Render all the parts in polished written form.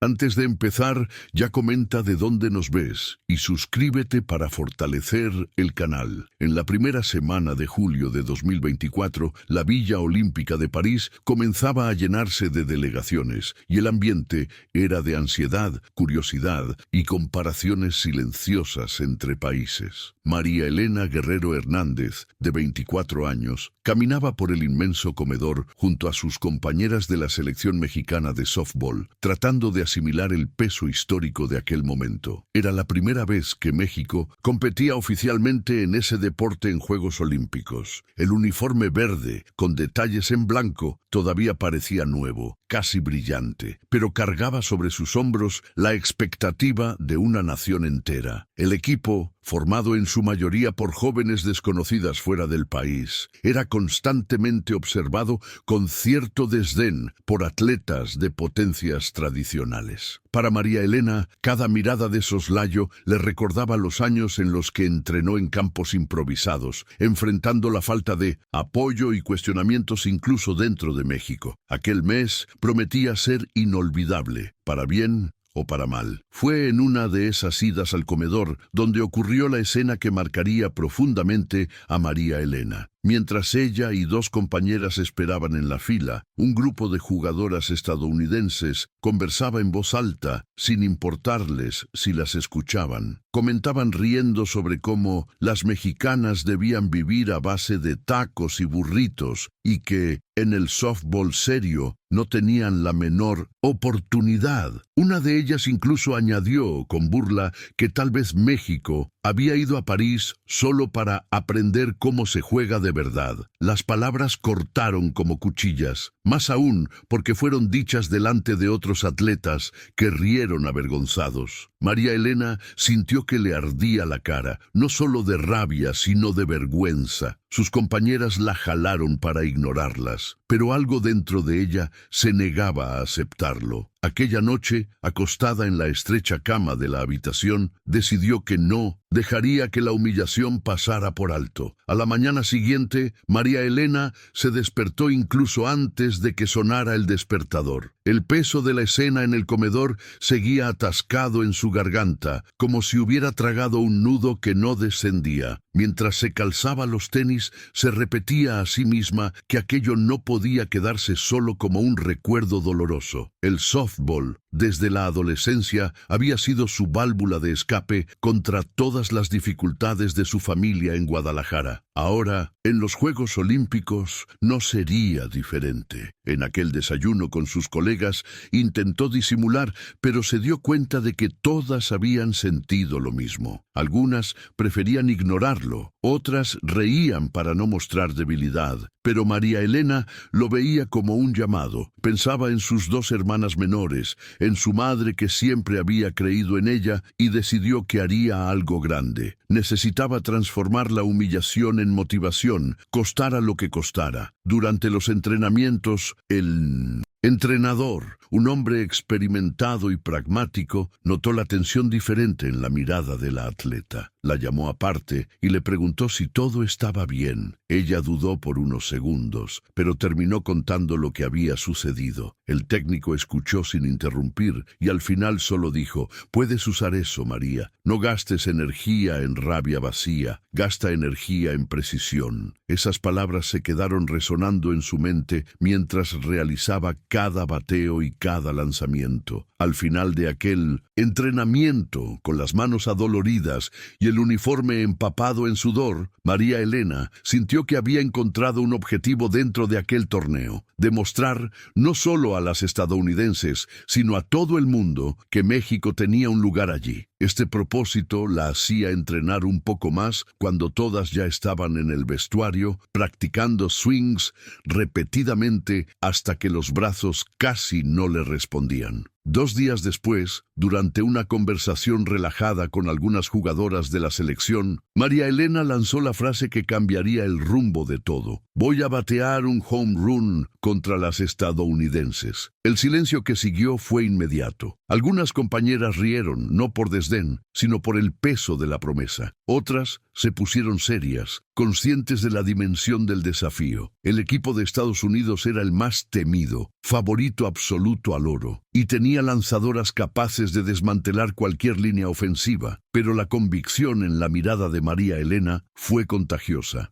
Antes de empezar, ya comenta de dónde nos ves y suscríbete para fortalecer el canal. En la primera semana de julio de 2024, la Villa Olímpica de París comenzaba a llenarse de delegaciones y el ambiente era de ansiedad, curiosidad y comparaciones silenciosas entre países. María Elena Guerrero Hernández, de 24 años, caminaba por el inmenso comedor junto a sus compañeras de la selección mexicana de softball, tratando de asimilar el peso histórico de aquel momento. Era la primera vez que México competía oficialmente en ese deporte en Juegos Olímpicos. El uniforme verde, con detalles en blanco, todavía parecía nuevo, casi brillante, pero cargaba sobre sus hombros la expectativa de una nación entera. El equipo, formado en su mayoría por jóvenes desconocidas fuera del país, era constantemente observado con cierto desdén por atletas de potencias tradicionales. Para María Elena, cada mirada de soslayo le recordaba los años en los que entrenó en campos improvisados, enfrentando la falta de apoyo y cuestionamientos incluso dentro de México. Aquel mes prometía ser inolvidable, para bien o para mal. Fue en una de esas idas al comedor donde ocurrió la escena que marcaría profundamente a María Elena. Mientras ella y dos compañeras esperaban en la fila, un grupo de jugadoras estadounidenses conversaba en voz alta, sin importarles si las escuchaban. Comentaban riendo sobre cómo las mexicanas debían vivir a base de tacos y burritos y que, en el softball serio, no tenían la menor oportunidad. Una de ellas incluso añadió con burla que tal vez México había ido a París solo para aprender cómo se juega de verdad. Las palabras cortaron como cuchillas, más aún porque fueron dichas delante de otros atletas que rieron avergonzados. María Elena sintió que le ardía la cara, no solo de rabia, sino de vergüenza. Sus compañeras la jalaron para ignorarlas, pero algo dentro de ella se negaba a aceptarlo. Aquella noche, acostada en la estrecha cama de la habitación, decidió que no dejaría que la humillación pasara por alto. A la mañana siguiente, María Elena se despertó incluso antes de que sonara el despertador. El peso de la escena en el comedor seguía atascado en su garganta, como si hubiera tragado un nudo que no descendía. Mientras se calzaba los tenis, se repetía a sí misma que aquello no podía quedarse solo como un recuerdo doloroso. El softball, desde la adolescencia, había sido su válvula de escape contra todas las dificultades de su familia en Guadalajara. Ahora, en los Juegos Olímpicos, no sería diferente. En aquel desayuno con sus colegas, intentó disimular, pero se dio cuenta de que todas habían sentido lo mismo. Algunas preferían ignorarlo, otras reían para no mostrar debilidad, pero María Elena lo veía como un llamado. Pensaba en sus dos hermanas menores, en su madre que siempre había creído en ella y decidió que haría algo grande. Necesitaba transformar la humillación en motivación, costara lo que costara. Durante los entrenamientos, el entrenador, un hombre experimentado y pragmático, notó la tensión diferente en la mirada de la atleta. La llamó aparte y le preguntó si todo estaba bien. Ella dudó por unos segundos, pero terminó contando lo que había sucedido. El técnico escuchó sin interrumpir y al final solo dijo: «Puedes usar eso, María. No gastes energía en rabia vacía, gasta energía en precisión». Esas palabras se quedaron resonando en su mente mientras realizaba cada bateo y cada lanzamiento. Al final de aquel entrenamiento, con las manos adoloridas y el uniforme empapado en sudor, María Elena sintió que había encontrado un objetivo dentro de aquel torneo: demostrar no solo a las estadounidenses, sino a todo el mundo que México tenía un lugar allí. Este propósito la hacía entrenar un poco más cuando todas ya estaban en el vestuario, practicando swings repetidamente hasta que los brazos casi no le respondían. 2 días después, durante una conversación relajada con algunas jugadoras de la selección, María Elena lanzó la frase que cambiaría el rumbo de todo: «Voy a batear un home run contra las estadounidenses». El silencio que siguió fue inmediato. Algunas compañeras rieron, no por desdén, sino por el peso de la promesa. Otras se pusieron serias, conscientes de la dimensión del desafío. El equipo de Estados Unidos era el más temido, favorito absoluto al oro, y tenía tenía lanzadoras capaces de desmantelar cualquier línea ofensiva, pero la convicción en la mirada de María Elena fue contagiosa.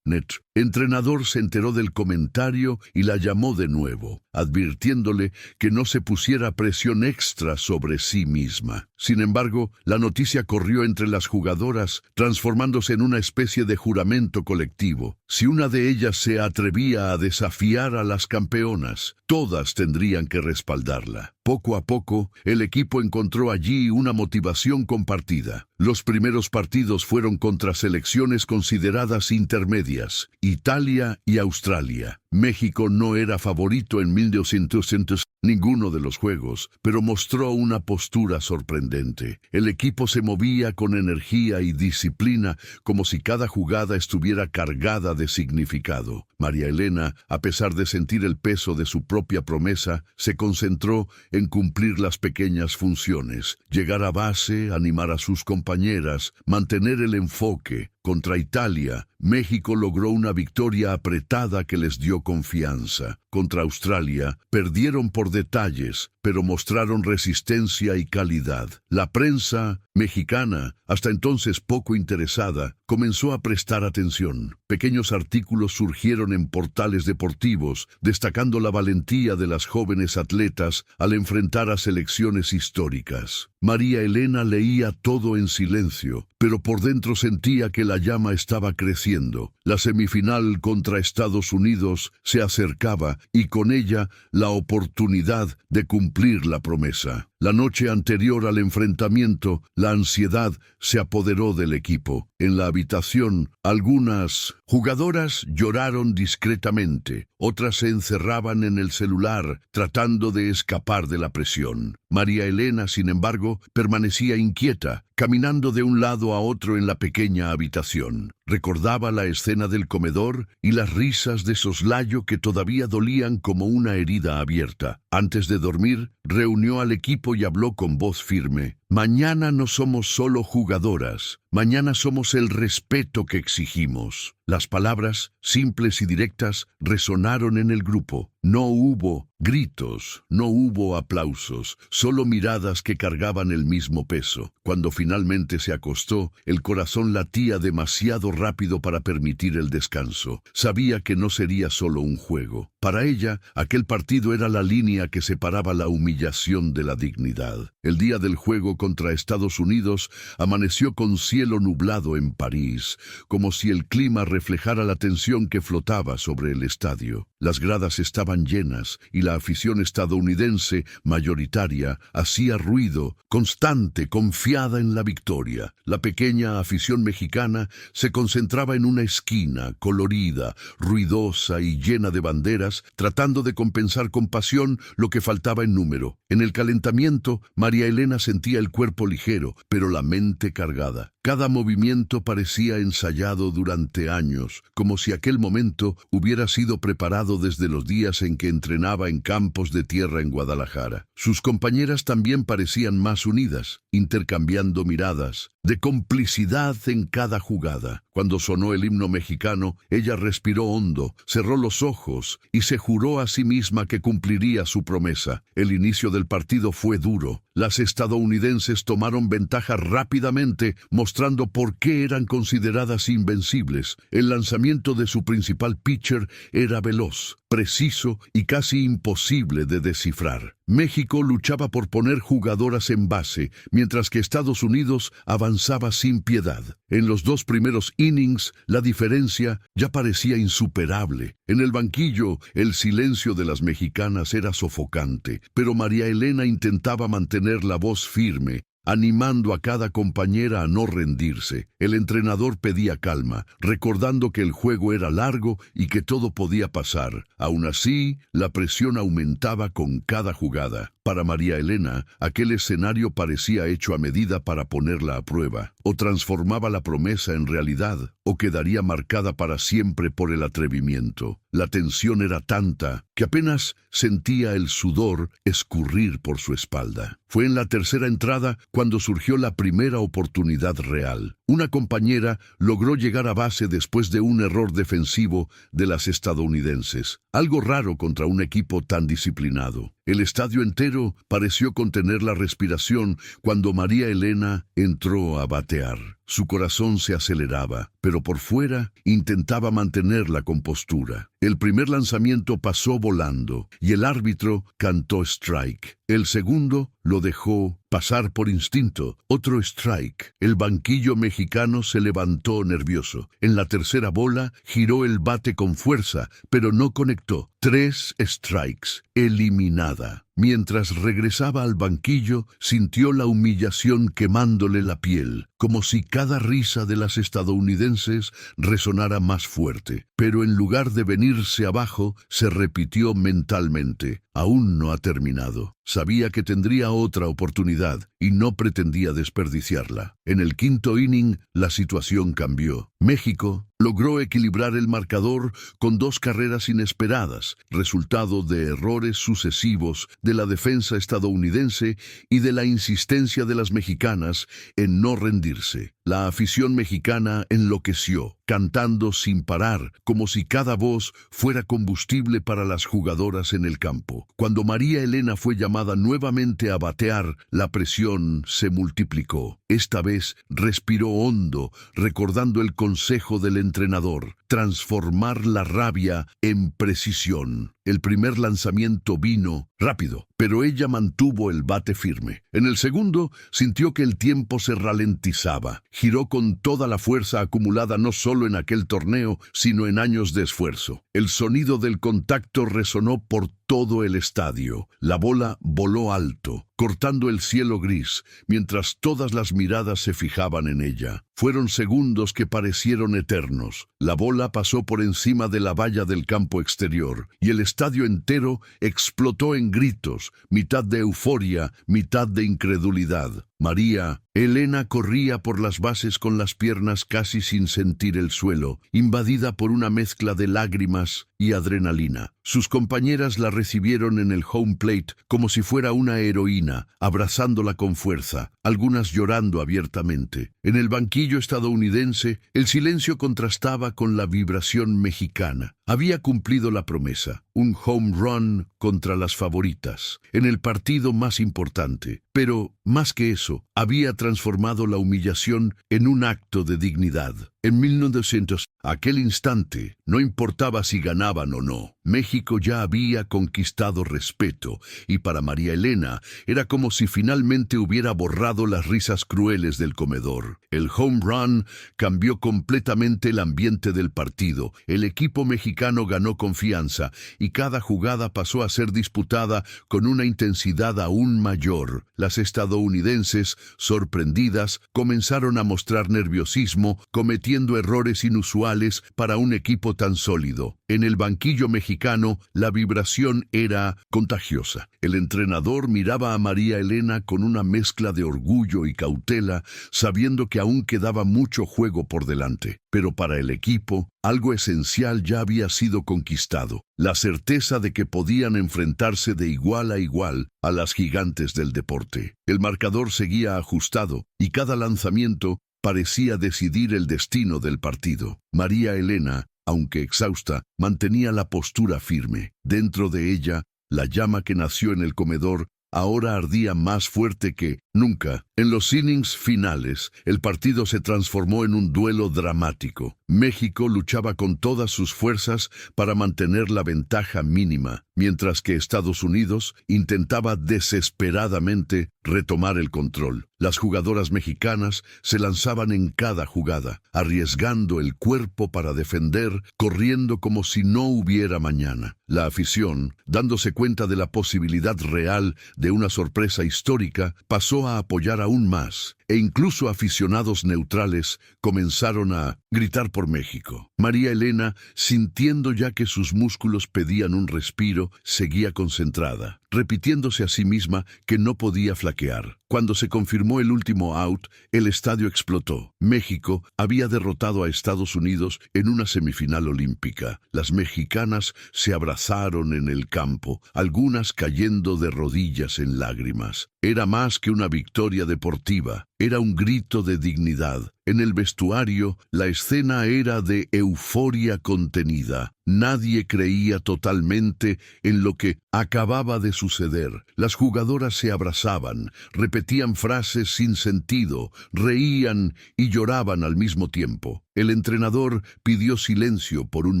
Entrenador se enteró del comentario y la llamó de nuevo, advirtiéndole que no se pusiera presión extra sobre sí misma. Sin embargo, la noticia corrió entre las jugadoras, transformándose en una especie de juramento colectivo. Si una de ellas se atrevía a desafiar a las campeonas, todas tendrían que respaldarla. Poco a poco, el equipo encontró allí una motivación compartida. Los primeros partidos fueron contra selecciones consideradas intermedias, Italia y Australia. México no era favorito en 1900 ninguno de los juegos, pero mostró una postura sorprendente. El equipo se movía con energía y disciplina, como si cada jugada estuviera cargada de significado. María Elena, a pesar de sentir el peso de su propia promesa, se concentró en cumplir las pequeñas funciones, llegar a base, animar a sus compañeras, mantener el enfoque. Contra Italia, México logró una victoria apretada que les dio confianza. Contra Australia, perdieron por detalles, pero mostraron resistencia y calidad. La prensa mexicana, hasta entonces poco interesada, comenzó a prestar atención. Pequeños artículos surgieron en portales deportivos, destacando la valentía de las jóvenes atletas al enfrentar a selecciones históricas. María Elena leía todo en silencio, pero por dentro sentía que la llama estaba creciendo. La semifinal contra Estados Unidos se acercaba y con ella la oportunidad de cumplir la promesa. La noche anterior al enfrentamiento, la ansiedad se apoderó del equipo. En la habitación, algunas jugadoras lloraron discretamente, otras se encerraban en el celular, tratando de escapar de la presión. María Elena, sin embargo, permanecía inquieta, caminando de un lado a otro en la pequeña habitación. Recordaba la escena del comedor y las risas de soslayo que todavía dolían como una herida abierta. Antes de dormir, reunió al equipo y habló con voz firme. Mañana no somos solo jugadoras, mañana somos el respeto que exigimos. Las palabras, simples y directas, resonaron en el grupo. No hubo gritos, no hubo aplausos, solo miradas que cargaban el mismo peso. Cuando finalmente se acostó, el corazón latía demasiado rápido para permitir el descanso. Sabía que no sería solo un juego. Para ella, aquel partido era la línea que separaba la humillación de la dignidad. El día del juego contra Estados Unidos amaneció con cielo nublado en París, como si el clima reflejara la tensión que flotaba sobre el estadio. Las gradas estaban llenas y la afición estadounidense, mayoritaria, hacía ruido, constante, confiada en la victoria. La pequeña afición mexicana se concentraba en una esquina, colorida, ruidosa y llena de banderas, tratando de compensar con pasión lo que faltaba en número. En el calentamiento, María Elena sentía el cuerpo ligero, pero la mente cargada. Cada movimiento parecía ensayado durante años, como si aquel momento hubiera sido preparado desde los días en que entrenaba en campos de tierra en Guadalajara. Sus compañeras también parecían más unidas, intercambiando miradas, de complicidad en cada jugada. Cuando sonó el himno mexicano, ella respiró hondo, cerró los ojos y se juró a sí misma que cumpliría su promesa. El inicio del partido fue duro. Las estadounidenses tomaron ventaja rápidamente, mostrando por qué eran consideradas invencibles. El lanzamiento de su principal pitcher era veloz, preciso y casi imposible de descifrar. México luchaba por poner jugadoras en base, mientras que Estados Unidos avanzaba sin piedad. En los dos primeros innings, la diferencia ya parecía insuperable. En el banquillo, el silencio de las mexicanas era sofocante, pero María Elena intentaba mantener la voz firme, animando a cada compañera a no rendirse. El entrenador pedía calma, recordando que el juego era largo y que todo podía pasar. Aún así, la presión aumentaba con cada jugada. Para María Elena, aquel escenario parecía hecho a medida para ponerla a prueba. O transformaba la promesa en realidad, o quedaría marcada para siempre por el atrevimiento. La tensión era tanta que apenas sentía el sudor escurrir por su espalda. Fue en la tercera entrada cuando surgió la primera oportunidad real. Una compañera logró llegar a base después de un error defensivo de las estadounidenses, algo raro contra un equipo tan disciplinado. El estadio entero pareció contener la respiración cuando María Elena entró a batear. Su corazón se aceleraba, pero por fuera intentaba mantener la compostura. El primer lanzamiento pasó volando y el árbitro cantó strike. El segundo lo dejó pasar por instinto. Otro strike. El banquillo mexicano se levantó nervioso. En la tercera bola giró el bate con fuerza, pero no conectó. 3 strikes. Eliminada. Mientras regresaba al banquillo, sintió la humillación quemándole la piel, como si cada risa de las estadounidenses resonara más fuerte. Pero en lugar de venirse abajo, se repitió mentalmente: aún no ha terminado. Sabía que tendría otra oportunidad y no pretendía desperdiciarla. En el quinto inning, la situación cambió. México logró equilibrar el marcador con 2 carreras inesperadas, resultado de errores sucesivos de la defensa estadounidense y de la insistencia de las mexicanas en no rendirse. La afición mexicana enloqueció, cantando sin parar, como si cada voz fuera combustible para las jugadoras en el campo. Cuando María Elena fue llamada nuevamente a batear, la presión se multiplicó. Esta vez respiró hondo, recordando el consejo del entrenador: transformar la rabia en precisión. El primer lanzamiento vino rápido, pero ella mantuvo el bate firme. En el segundo, sintió que el tiempo se ralentizaba. Giró con toda la fuerza acumulada no solo en aquel torneo, sino en años de esfuerzo. El sonido del contacto resonó por todo el estadio. La bola voló alto, cortando el cielo gris, mientras todas las miradas se fijaban en ella. Fueron segundos que parecieron eternos. La bola pasó por encima de la valla del campo exterior, y el estadio entero explotó en gritos, mitad de euforia, mitad de incredulidad. María Elena corría por las bases con las piernas casi sin sentir el suelo, invadida por una mezcla de lágrimas y adrenalina. Sus compañeras la recibieron en el home plate como si fuera una heroína, abrazándola con fuerza, algunas llorando abiertamente. En el banquillo estadounidense, el silencio contrastaba con la vibración mexicana. Había cumplido la promesa, un home run contra las favoritas, en el partido más importante. Pero, más que eso, había transformado la humillación en un acto de dignidad. En 1900, aquel instante, no importaba si ganaban o no. México ya había conquistado respeto, y para María Elena era como si finalmente hubiera borrado las risas crueles del comedor. El home run cambió completamente el ambiente del partido. El equipo mexicano ganó confianza, y cada jugada pasó a ser disputada con una intensidad aún mayor. Las estadounidenses, sorprendidas, comenzaron a mostrar nerviosismo, cometiendo errores inusuales para un equipo tan sólido. En el banquillo mexicano, la vibración era contagiosa. El entrenador miraba a María Elena con una mezcla de orgullo y cautela, sabiendo que aún quedaba mucho juego por delante. Pero para el equipo, algo esencial ya había sido conquistado: la certeza de que podían enfrentarse de igual a igual a las gigantes del deporte. El marcador seguía ajustado, y cada lanzamiento parecía decidir el destino del partido. María Elena, aunque exhausta, mantenía la postura firme. Dentro de ella, la llama que nació en el comedor ahora ardía más fuerte que nunca. En los innings finales, el partido se transformó en un duelo dramático. México luchaba con todas sus fuerzas para mantener la ventaja mínima, mientras que Estados Unidos intentaba desesperadamente retomar el control. Las jugadoras mexicanas se lanzaban en cada jugada, arriesgando el cuerpo para defender, corriendo como si no hubiera mañana. La afición, dándose cuenta de la posibilidad real de una sorpresa histórica, pasó a apoyar aún más, e incluso aficionados neutrales comenzaron a gritar por México. María Elena, sintiendo ya que sus músculos pedían un respiro, seguía concentrada, repitiéndose a sí misma que no podía flaquear. Cuando se confirmó el último out, el estadio explotó. México había derrotado a Estados Unidos en una semifinal olímpica. Las mexicanas se abrazaron en el campo, algunas cayendo de rodillas en lágrimas. Era más que una victoria deportiva, era un grito de dignidad. En el vestuario, la escena era de euforia contenida. Nadie creía totalmente en lo que acababa de suceder. Las jugadoras se abrazaban, repetían frases sin sentido, reían y lloraban al mismo tiempo. El entrenador pidió silencio por un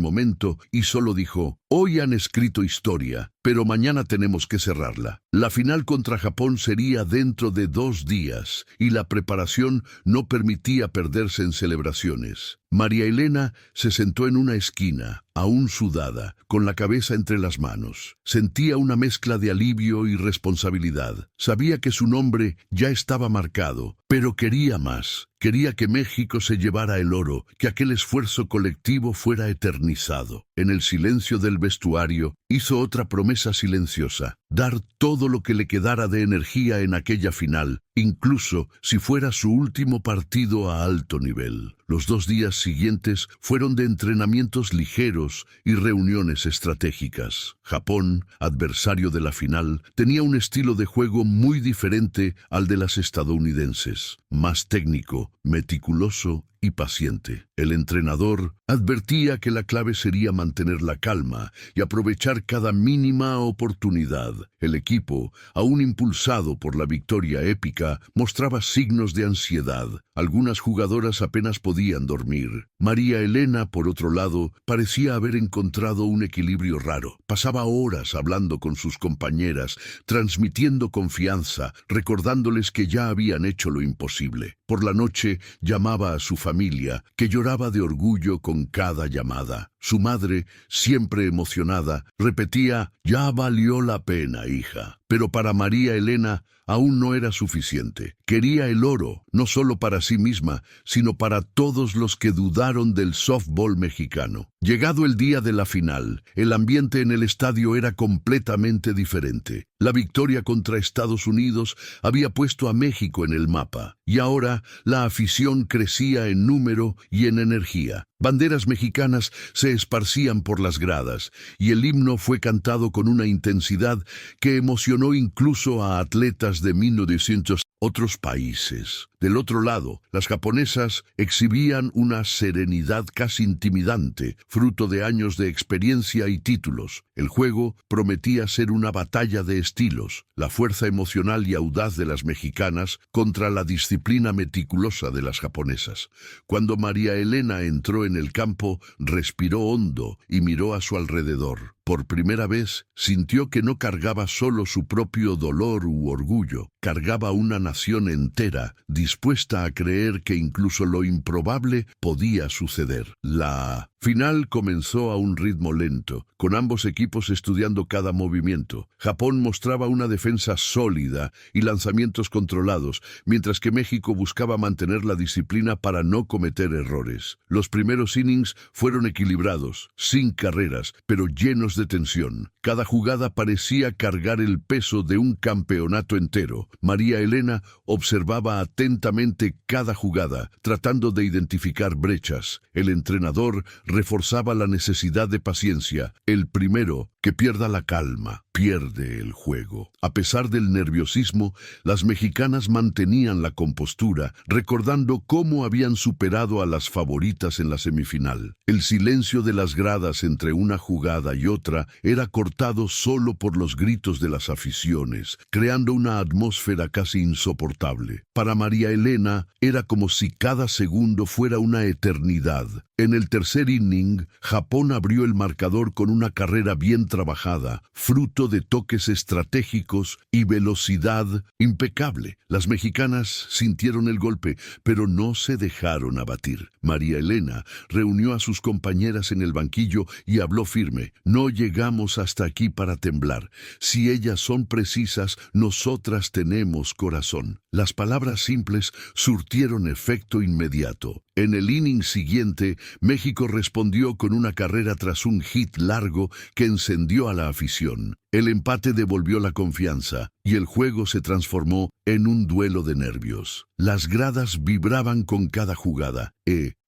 momento y solo dijo: «Hoy han escrito historia, pero mañana tenemos que cerrarla». La final contra Japón sería dentro de 2 días y la preparación no permitía perderse en celebraciones. María Elena se sentó en una esquina, aún sudada, con la cabeza entre las manos. Sentía una mezcla de alivio y responsabilidad. Sabía que su nombre ya estaba marcado, pero quería más. Quería que México se llevara el oro, que aquel esfuerzo colectivo fuera eternizado. En el silencio del vestuario, hizo otra promesa silenciosa: dar todo lo que le quedara de energía en aquella final, incluso si fuera su último partido a alto nivel. Los 2 días siguientes fueron de entrenamientos ligeros y reuniones estratégicas. Japón, adversario de la final, tenía un estilo de juego muy diferente al de las estadounidenses, más técnico, meticuloso y paciente. El entrenador advertía que la clave sería mantener la calma y aprovechar cada mínima oportunidad. El equipo, aún impulsado por la victoria épica, mostraba signos de ansiedad. Algunas jugadoras apenas podían dormir. María Elena, por otro lado, parecía haber encontrado un equilibrio raro. Pasaba horas hablando con sus compañeras, transmitiendo confianza, recordándoles que ya habían hecho lo imposible. Por la noche llamaba a su familia, que lloraba de orgullo con cada llamada. Su madre, siempre emocionada, repetía: «Ya valió la pena, hija». Pero para María Elena aún no era suficiente. Quería el oro, no solo para sí misma, sino para todos los que dudaron del softball mexicano. Llegado el día de la final, el ambiente en el estadio era completamente diferente. La victoria contra Estados Unidos había puesto a México en el mapa, y ahora la afición crecía en número y en energía. Banderas mexicanas se esparcían por las gradas, y el himno fue cantado con una intensidad que emocionó incluso a atletas de 1900 otros países. Del otro lado, las japonesas exhibían una serenidad casi intimidante, fruto de años de experiencia y títulos. El juego prometía ser una batalla de estilos, la fuerza emocional y audaz de las mexicanas contra la disciplina meticulosa de las japonesas. Cuando María Elena entró en el campo, respiró hondo y miró a su alrededor. Por primera vez, sintió que no cargaba solo su propio dolor u orgullo, cargaba una nación entera, dispuesta a creer que incluso lo improbable podía suceder. La final comenzó a un ritmo lento, con ambos equipos estudiando cada movimiento. Japón mostraba una defensa sólida y lanzamientos controlados, mientras que México buscaba mantener la disciplina para no cometer errores. Los primeros innings fueron equilibrados, sin carreras, pero llenos de tensión. Cada jugada parecía cargar el peso de un campeonato entero. María Elena observaba atentamente cada jugada, tratando de identificar brechas. El entrenador reforzaba la necesidad de paciencia. El primero que pierda la calma pierde el juego. A pesar del nerviosismo, las mexicanas mantenían la compostura, recordando cómo habían superado a las favoritas en la semifinal. El silencio de las gradas entre una jugada y otra era cortado solo por los gritos de las aficiones, creando una atmósfera casi insoportable. Para María Elena era como si cada segundo fuera una eternidad. En el tercer inning, Japón abrió el marcador con una carrera bien trabajada, fruto de toques estratégicos y velocidad impecable. Las mexicanas sintieron el golpe, pero no se dejaron abatir. María Elena reunió a sus compañeras en el banquillo y habló firme: «No llegamos hasta aquí para temblar. Si ellas son precisas, nosotras tenemos corazón». Las palabras simples surtieron efecto inmediato. En el inning siguiente, México respondió con una carrera tras un hit largo que encendió a la afición. El empate devolvió la confianza y el juego se transformó en un duelo de nervios. Las gradas vibraban con cada jugada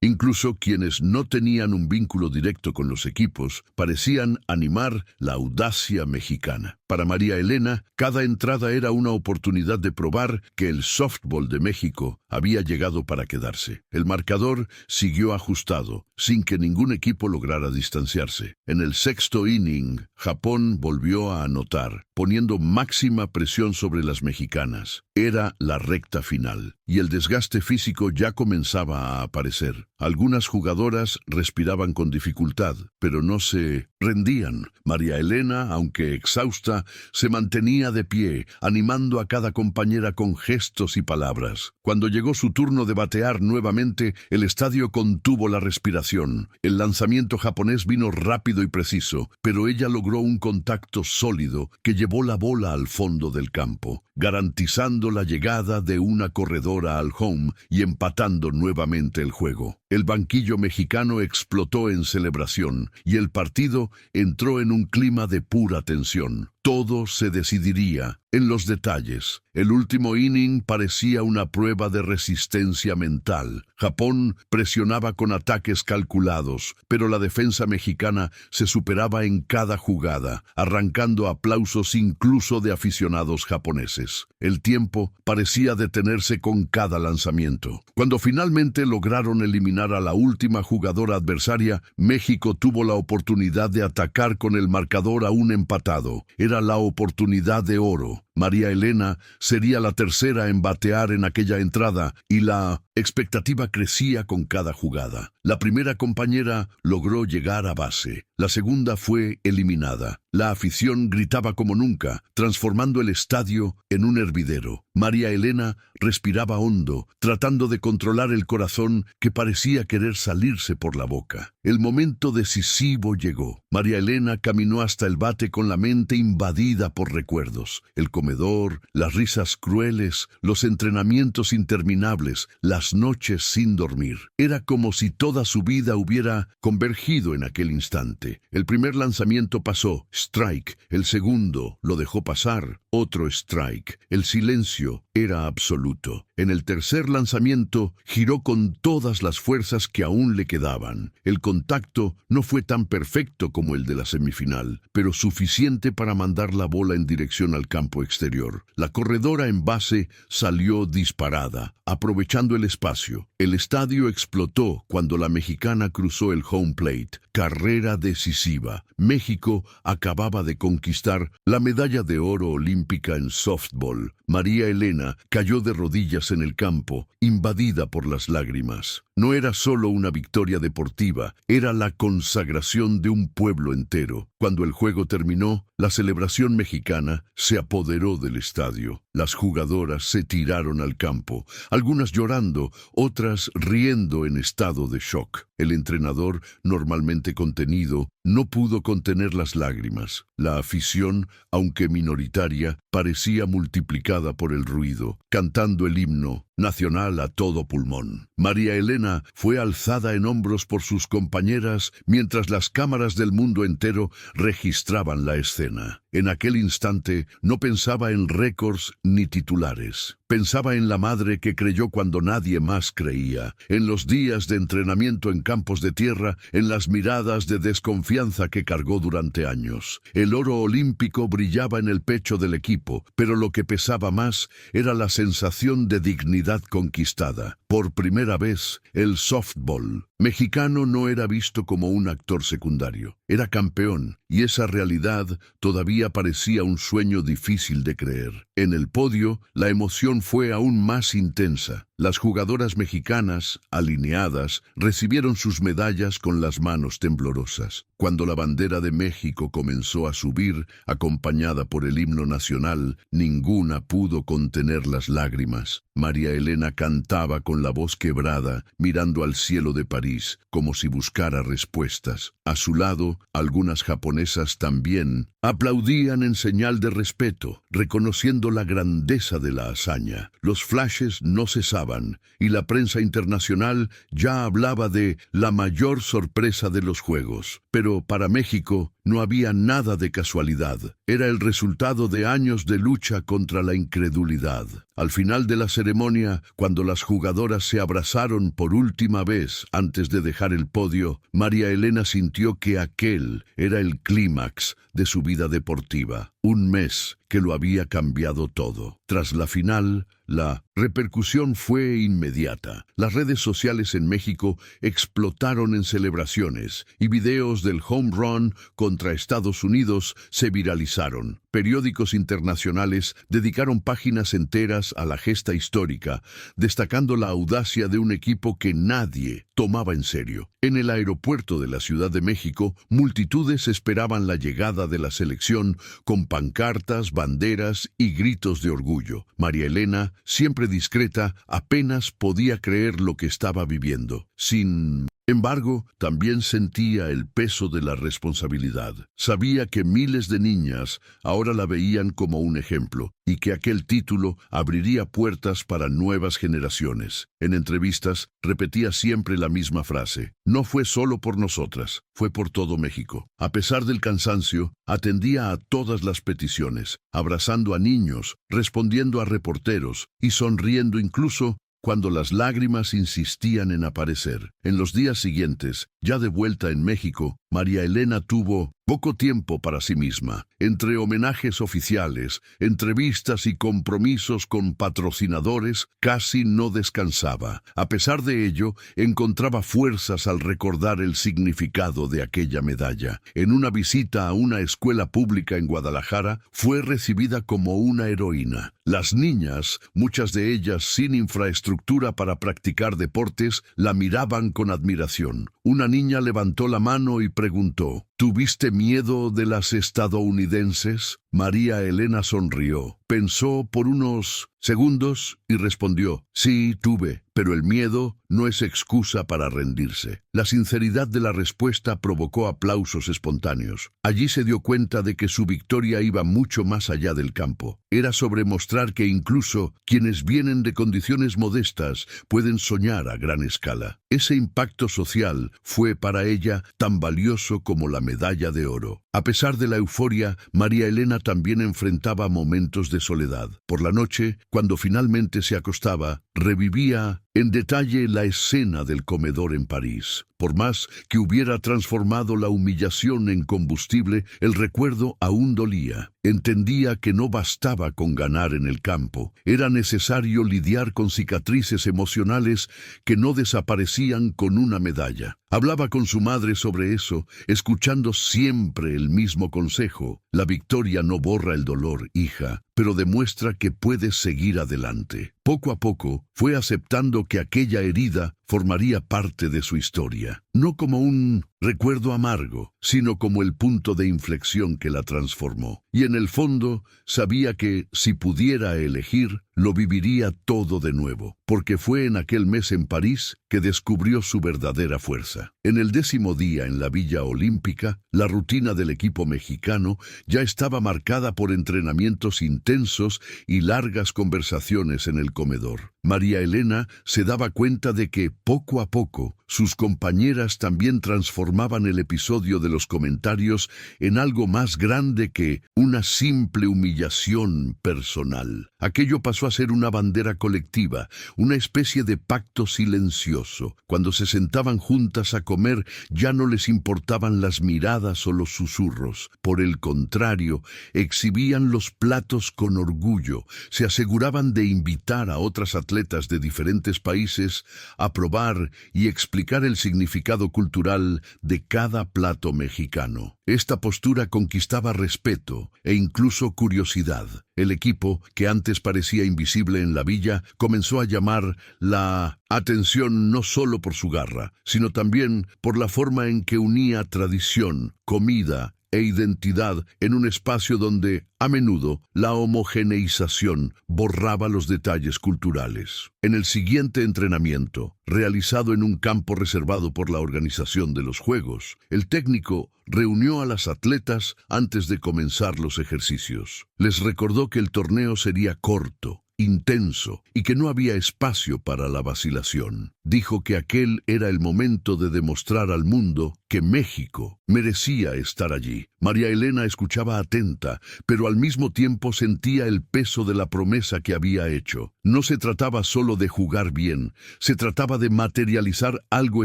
incluso quienes no tenían un vínculo directo con los equipos parecían animar la audacia mexicana. Para María Elena, cada entrada era una oportunidad de probar que el softball de México había llegado para quedarse. El marcador siguió ajustado, sin que ningún equipo lograra distanciarse. En el sexto inning, Japón volvió a anotar, poniendo máxima presión sobre las mexicanas. Era la recta final, y el desgaste físico ya comenzaba a aparecer. Algunas jugadoras respiraban con dificultad, pero no se rendían. María Elena, aunque exhausta, se mantenía de pie, animando a cada compañera con gestos y palabras. Cuando llegó su turno de batear nuevamente, el estadio contuvo la respiración. El lanzamiento japonés vino rápido y preciso, pero ella logró un contacto sólido que llevó la bola al fondo del campo, garantizando la llegada de una corredora al home y empatando nuevamente el juego. El banquillo mexicano explotó en celebración y el partido entró en un clima de pura tensión. Todo se decidiría en los detalles. El último inning parecía una prueba de resistencia mental. Japón presionaba con ataques calculados, pero la defensa mexicana se superaba en cada jugada, arrancando aplausos incluso de aficionados japoneses. El tiempo parecía detenerse con cada lanzamiento. Cuando finalmente lograron eliminar a la última jugadora adversaria, México tuvo la oportunidad de atacar con el marcador aún empatado. Era la oportunidad de oro. María Elena sería la tercera en batear en aquella entrada y la expectativa crecía con cada jugada. La primera compañera logró llegar a base. La segunda fue eliminada. La afición gritaba como nunca, transformando el estadio en un hervidero. María Elena respiraba hondo, tratando de controlar el corazón que parecía querer salirse por la boca. El momento decisivo llegó. María Elena caminó hasta el bate con la mente invadida por recuerdos. El comedor, las risas crueles, los entrenamientos interminables, las noches sin dormir. Era como si toda su vida hubiera convergido en aquel instante. El primer lanzamiento pasó, strike. El segundo lo dejó pasar, otro strike. El silencio era absoluto. En el tercer lanzamiento giró con todas las fuerzas que aún le quedaban. El contacto no fue tan perfecto como el de la semifinal, pero suficiente para mandar la bola en dirección al campo exterior. La corredora en base salió disparada, aprovechando el espacio. El estadio explotó cuando la mexicana cruzó el home plate. Carrera decisiva. México acababa de conquistar la medalla de oro olímpica en softball. María Elena cayó de rodillas en el campo, invadida por las lágrimas. No era solo una victoria deportiva, era la consagración de un pueblo entero. Cuando el juego terminó, la celebración mexicana se apoderó del estadio. Las jugadoras se tiraron al campo, algunas llorando, otras riendo en estado de shock. El entrenador, normalmente contenido, no pudo contener las lágrimas. La afición, aunque minoritaria, parecía multiplicada por el ruido, cantando el himno nacional a todo pulmón. María Elena fue alzada en hombros por sus compañeras mientras las cámaras del mundo entero registraban la escena. En aquel instante no pensaba en récords ni titulares. Pensaba en la madre que creyó cuando nadie más creía, en los días de entrenamiento en campos de tierra, en las miradas de desconfianza que cargó durante años. El oro olímpico brillaba en el pecho del equipo, pero lo que pesaba más era la sensación de dignidad conquistada. Por primera vez, el softball mexicano no era visto como un actor secundario. Era campeón, y esa realidad todavía parecía un sueño difícil de creer. En el podio, la emoción fue aún más intensa. Las jugadoras mexicanas, alineadas, recibieron sus medallas con las manos temblorosas. Cuando la bandera de México comenzó a subir, acompañada por el himno nacional, ninguna pudo contener las lágrimas. María Elena cantaba con la voz quebrada, mirando al cielo de París, como si buscara respuestas. A su lado, algunas japonesas también aplaudían en señal de respeto, reconociendo la grandeza de la hazaña. Los flashes no cesaban, y la prensa internacional ya hablaba de la mayor sorpresa de los Juegos. Pero para México no había nada de casualidad. Era el resultado de años de lucha contra la incredulidad. Al final de la ceremonia, cuando las jugadoras se abrazaron por última vez antes de dejar el podio, María Elena sintió que aquel era el clímax de su vida deportiva. Un mes que lo había cambiado todo. Tras la final, la repercusión fue inmediata. Las redes sociales en México explotaron en celebraciones y videos del home run contra Estados Unidos se viralizaron. Periódicos internacionales dedicaron páginas enteras a la gesta histórica, destacando la audacia de un equipo que nadie tomaba en serio. En el aeropuerto de la Ciudad de México, multitudes esperaban la llegada de la selección con pancartas, banderas y gritos de orgullo. María Elena, siempre discreta, apenas podía creer lo que estaba viviendo. Sin embargo, también sentía el peso de la responsabilidad. Sabía que miles de niñas ahora la veían como un ejemplo y que aquel título abriría puertas para nuevas generaciones. En entrevistas repetía siempre la misma frase: no fue solo por nosotras, fue por todo México. A pesar del cansancio, atendía a todas las peticiones, abrazando a niños, respondiendo a reporteros y sonriendo incluso cuando las lágrimas insistían en aparecer. En los días siguientes, ya de vuelta en México, María Elena tuvo poco tiempo para sí misma. Entre homenajes oficiales, entrevistas y compromisos con patrocinadores, casi no descansaba. A pesar de ello, encontraba fuerzas al recordar el significado de aquella medalla. En una visita a una escuela pública en Guadalajara, fue recibida como una heroína. Las niñas, muchas de ellas sin infraestructura para practicar deportes, la miraban con admiración. Una niña levantó la mano y preguntó: ¿tuviste miedo de las estadounidenses? María Elena sonrió, pensó por unos segundos y respondió: sí, tuve, pero el miedo no es excusa para rendirse. La sinceridad de la respuesta provocó aplausos espontáneos. Allí se dio cuenta de que su victoria iba mucho más allá del campo. Era sobre mostrar que incluso quienes vienen de condiciones modestas pueden soñar a gran escala. Ese impacto social fue para ella tan valioso como la medalla de oro. A pesar de la euforia, María Elena también enfrentaba momentos de soledad. Por la noche, cuando finalmente se acostaba, revivía en detalle la escena del comedor en París. Por más que hubiera transformado la humillación en combustible, el recuerdo aún dolía. Entendía que no bastaba con ganar en el campo. Era necesario lidiar con cicatrices emocionales que no desaparecían con una medalla. Hablaba con su madre sobre eso, escuchando siempre el mismo consejo: la victoria no borra el dolor, hija, pero demuestra que puedes seguir adelante. Poco a poco, fue aceptando que aquella herida formaría parte de su historia, no como un recuerdo amargo, sino como el punto de inflexión que la transformó. Y en el fondo, sabía que, si pudiera elegir, lo viviría todo de nuevo, porque fue en aquel mes en París que descubrió su verdadera fuerza. En el 10º día en la Villa Olímpica, la rutina del equipo mexicano ya estaba marcada por entrenamientos intensos y largas conversaciones en el comedor. María Elena se daba cuenta de que, poco a poco, sus compañeras también transformaban el episodio de los comentarios en algo más grande que una simple humillación personal. Aquello pasó a ser una bandera colectiva, una especie de pacto silencioso. Cuando se sentaban juntas a comer, ya no les importaban las miradas o los susurros. Por el contrario, exhibían los platos con orgullo, se aseguraban de invitar a otras atletas de diferentes países a probar y explicar el significado cultural de cada plato mexicano. Esta postura conquistaba respeto e incluso curiosidad. El equipo, que antes parecía invisible en la villa, comenzó a llamar la atención no solo por su garra, sino también por la forma en que unía tradición, comida e identidad en un espacio donde, a menudo, la homogeneización borraba los detalles culturales. En el siguiente entrenamiento, realizado en un campo reservado por la organización de los Juegos, el técnico reunió a las atletas antes de comenzar los ejercicios. Les recordó que el torneo sería corto, intenso, y que no había espacio para la vacilación. Dijo que aquel era el momento de demostrar al mundo que México merecía estar allí. María Elena escuchaba atenta, pero al mismo tiempo sentía el peso de la promesa que había hecho. No se trataba solo de jugar bien, se trataba de materializar algo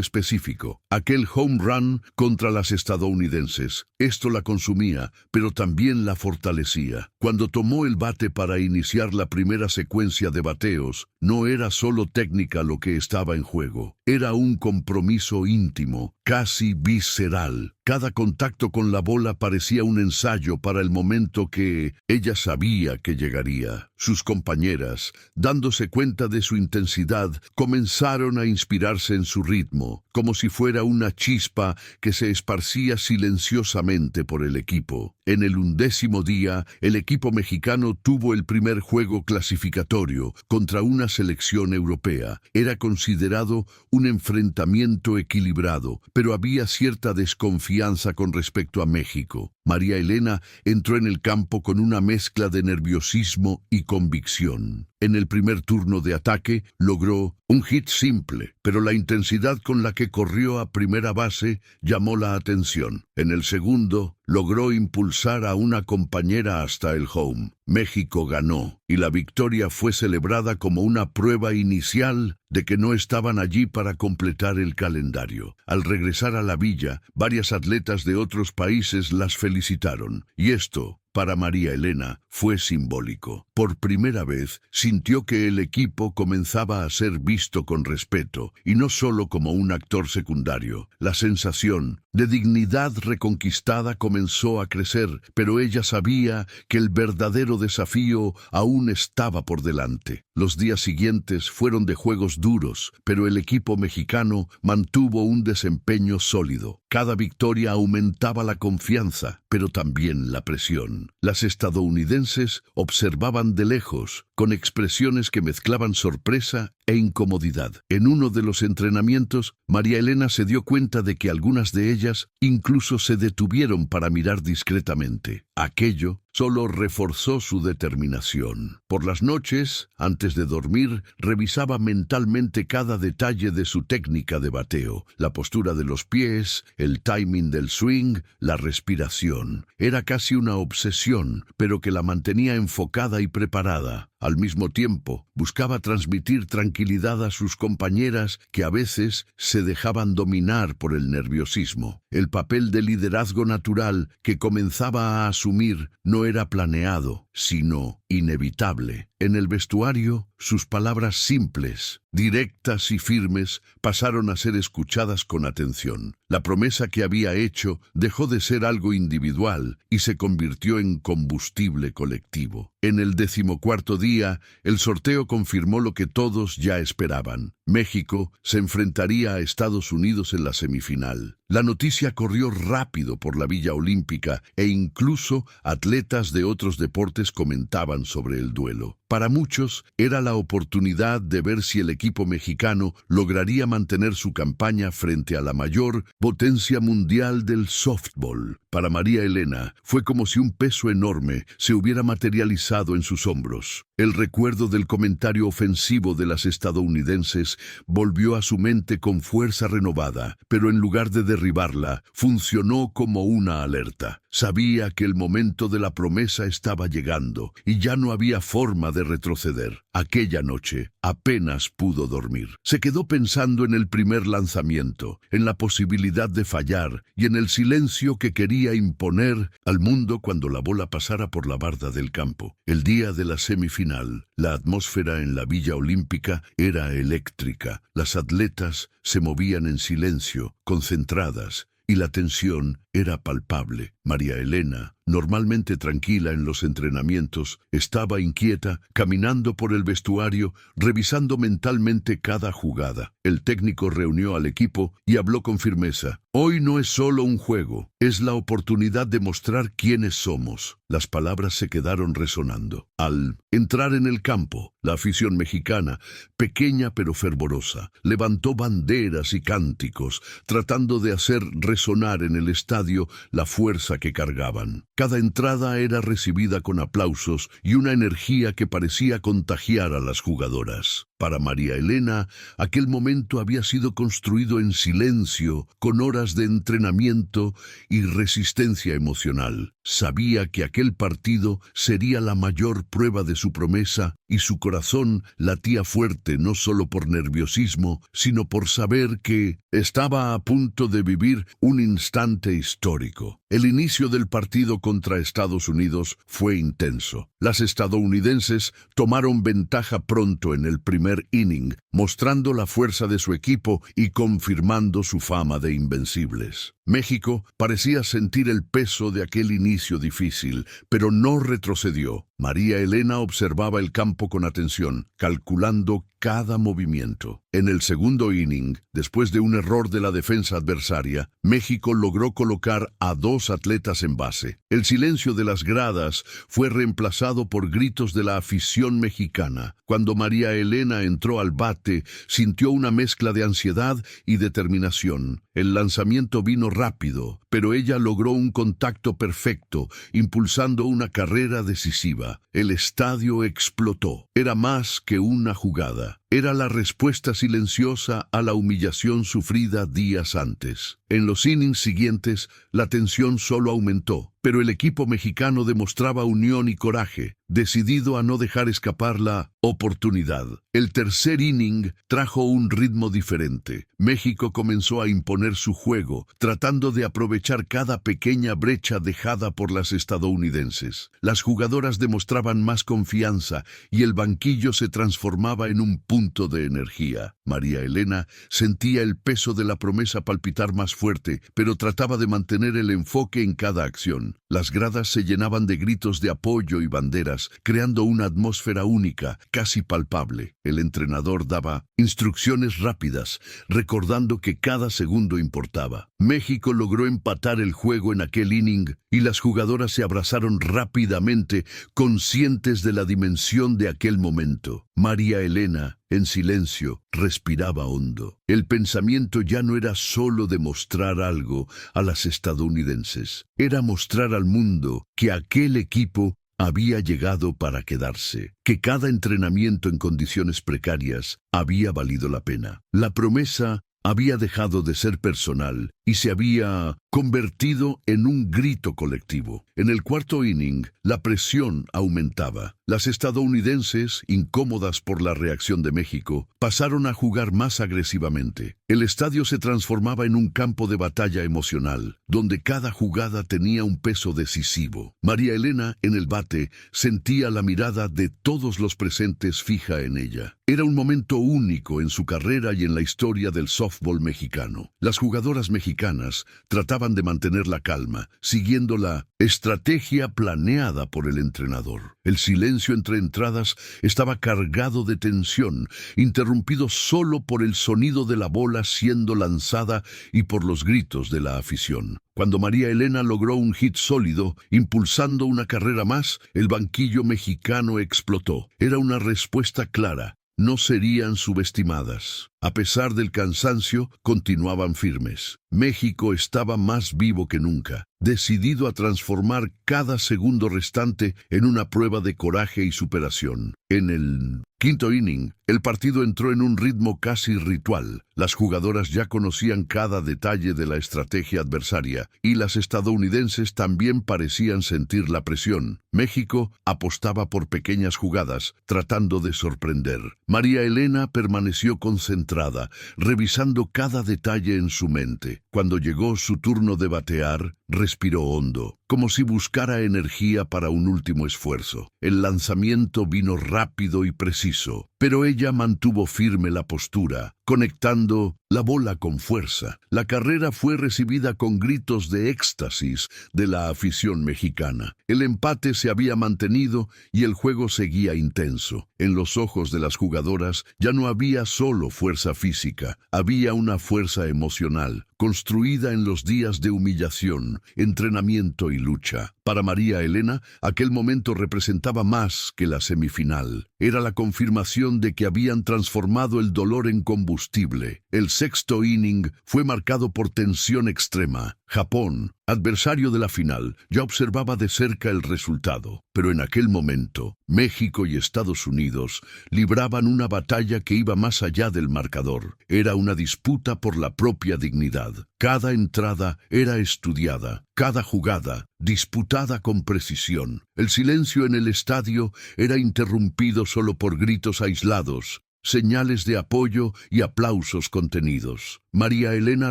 específico. Aquel home run contra las estadounidenses. Esto la consumía, pero también la fortalecía. Cuando tomó el bate para iniciar la primera secuencia de bateos, no era solo técnica lo que estaba en juego. Era un compromiso íntimo, casi visceral. Cada contacto con la bola parecía un ensayo para el momento que ella sabía que llegaría. Sus compañeras, dándose cuenta de su intensidad, comenzaron a inspirarse en su ritmo, como si fuera una chispa que se esparcía silenciosamente por el equipo. En el 11º día, el equipo mexicano tuvo el primer juego clasificatorio contra una selección europea. Era considerado un enfrentamiento equilibrado, pero había cierta desconfianza con respecto a México. María Elena entró en el campo con una mezcla de nerviosismo y convicción. En el primer turno de ataque logró un hit simple, pero la intensidad con la que corrió a primera base llamó la atención. En el segundo, logró impulsar a una compañera hasta el home. México ganó, y la victoria fue celebrada como una prueba inicial de que no estaban allí para completar el calendario. Al regresar a la villa, varias atletas de otros países las felicitaron, y esto, para María Elena, fue simbólico. Por primera vez, sintió que el equipo comenzaba a ser visto con respeto, y no solo como un actor secundario. La sensación de dignidad reconquistada comenzó a crecer, pero ella sabía que el verdadero desafío aún estaba por delante. Los días siguientes fueron de juegos duros, pero el equipo mexicano mantuvo un desempeño sólido. Cada victoria aumentaba la confianza, pero también la presión. Las estadounidenses observaban de lejos, con expresiones que mezclaban sorpresa e incomodidad. En uno de los entrenamientos, María Elena se dio cuenta de que algunas de ellas incluso se detuvieron para mirar discretamente. Aquello solo reforzó su determinación. Por las noches, antes de dormir, revisaba mentalmente cada detalle de su técnica de bateo, la postura de los pies, el timing del swing, la respiración. Era casi una obsesión, pero que la mantenía enfocada y preparada. Al mismo tiempo, buscaba transmitir tranquilidad a sus compañeras que a veces se dejaban dominar por el nerviosismo. El papel de liderazgo natural que comenzaba a asumir no era planeado, sino inevitable. En el vestuario, sus palabras simples, directas y firmes pasaron a ser escuchadas con atención. La promesa que había hecho dejó de ser algo individual y se convirtió en combustible colectivo. En el 14º día, el sorteo confirmó lo que todos ya esperaban. México se enfrentaría a Estados Unidos en la semifinal. La noticia corrió rápido por la Villa Olímpica e incluso atletas de otros deportes comentaban sobre el duelo. Para muchos, era la oportunidad de ver si el equipo mexicano lograría mantener su campaña frente a la mayor potencia mundial del softball. Para María Elena, fue como si un peso enorme se hubiera materializado en sus hombros. El recuerdo del comentario ofensivo de las estadounidenses volvió a su mente con fuerza renovada, pero en lugar de derribarla, funcionó como una alerta. Sabía que el momento de la promesa estaba llegando y ya no había forma de retroceder. Aquella noche apenas pudo dormir. Se quedó pensando en el primer lanzamiento, en la posibilidad de fallar y en el silencio que quería imponer al mundo cuando la bola pasara por la barda del campo. El día de la semifinal, la atmósfera en la Villa Olímpica era eléctrica. Las atletas se movían en silencio, concentradas, y la tensión era palpable. María Elena, normalmente tranquila en los entrenamientos, estaba inquieta, caminando por el vestuario, revisando mentalmente cada jugada. El técnico reunió al equipo y habló con firmeza. Hoy no es solo un juego, es la oportunidad de mostrar quiénes somos. Las palabras se quedaron resonando. Al entrar en el campo, la afición mexicana, pequeña pero fervorosa, levantó banderas y cánticos, tratando de hacer resonar en el estadio la fuerza que cargaban. Cada entrada era recibida con aplausos y una energía que parecía contagiar a las jugadoras. Para María Elena, aquel momento había sido construido en silencio, con horas de entrenamiento y resistencia emocional. Sabía que aquel partido sería la mayor prueba de su promesa y su corazón latía fuerte no solo por nerviosismo, sino por saber que estaba a punto de vivir un instante histórico. El inicio del partido contra Estados Unidos fue intenso. Las estadounidenses tomaron ventaja pronto en el primer inning, mostrando la fuerza de su equipo y confirmando su fama de invencibles. México parecía sentir el peso de aquel inicio difícil, pero no retrocedió. María Elena observaba el campo con atención, calculando cada movimiento. En el segundo inning, después de un error de la defensa adversaria, México logró colocar a 2 atletas en base. El silencio de las gradas fue reemplazado por gritos de la afición mexicana. Cuando María Elena entró al bate, sintió una mezcla de ansiedad y determinación. El lanzamiento vino rápido, pero ella logró un contacto perfecto, impulsando una carrera decisiva. El estadio explotó. Era más que una jugada. Era la respuesta silenciosa a la humillación sufrida días antes. En los innings siguientes, la tensión solo aumentó, pero el equipo mexicano demostraba unión y coraje, decidido a no dejar escapar la oportunidad. El tercer inning trajo un ritmo diferente. México comenzó a imponer su juego, tratando de aprovechar cada pequeña brecha dejada por las estadounidenses. Las jugadoras demostraban más confianza y el banquillo se transformaba en un punto de energía. María Elena sentía el peso de la promesa palpitar más fuerte, pero trataba de mantener el enfoque en cada acción. Las gradas se llenaban de gritos de apoyo y banderas, creando una atmósfera única, casi palpable. El entrenador daba instrucciones rápidas, recordando que cada segundo importaba. México logró empatar el juego en aquel inning y las jugadoras se abrazaron rápidamente, conscientes de la dimensión de aquel momento. María Elena, en silencio, respiraba hondo. El pensamiento ya no era solo demostrar algo a las estadounidenses, era mostrar al mundo que aquel equipo había llegado para quedarse, que cada entrenamiento en condiciones precarias había valido la pena. La promesa había dejado de ser personal y se había convertido en un grito colectivo. En el cuarto inning, la presión aumentaba. Las estadounidenses, incómodas por la reacción de México, pasaron a jugar más agresivamente. El estadio se transformaba en un campo de batalla emocional, donde cada jugada tenía un peso decisivo. María Elena, en el bate, sentía la mirada de todos los presentes fija en ella. Era un momento único en su carrera y en la historia del softball mexicano. Las jugadoras mexicanas trataban de mantener la calma, siguiendo la estrategia planeada por el entrenador. El silencio entre entradas estaba cargado de tensión, interrumpido solo por el sonido de la bola siendo lanzada y por los gritos de la afición. Cuando María Elena logró un hit sólido, impulsando una carrera más, el banquillo mexicano explotó. Era una respuesta clara. No serían subestimadas. A pesar del cansancio, continuaban firmes. México estaba más vivo que nunca, decidido a transformar cada segundo restante en una prueba de coraje y superación. En el quinto inning, el partido entró en un ritmo casi ritual. Las jugadoras ya conocían cada detalle de la estrategia adversaria y las estadounidenses también parecían sentir la presión. México apostaba por pequeñas jugadas, tratando de sorprender. María Elena permaneció concentrada, revisando cada detalle en su mente. Cuando llegó su turno de batear, respiró hondo, como si buscara energía para un último esfuerzo. El lanzamiento vino rápido y preciso, pero ella mantuvo firme la postura, conectando la bola con fuerza. La carrera fue recibida con gritos de éxtasis de la afición mexicana. El empate se había mantenido y el juego seguía intenso. En los ojos de las jugadoras ya no había solo fuerza física, había una fuerza emocional, construida en los días de humillación, entrenamiento y lucha. Para María Elena, aquel momento representaba más que la semifinal. Era la confirmación de que habían transformado el dolor en combustible. El sexto inning fue marcado por tensión extrema. Japón, adversario de la final, ya observaba de cerca el resultado. Pero en aquel momento, México y Estados Unidos libraban una batalla que iba más allá del marcador. Era una disputa por la propia dignidad. Cada entrada era estudiada, cada jugada disputada con precisión. El silencio en el estadio era interrumpido solo por gritos aislados, señales de apoyo y aplausos contenidos. María Elena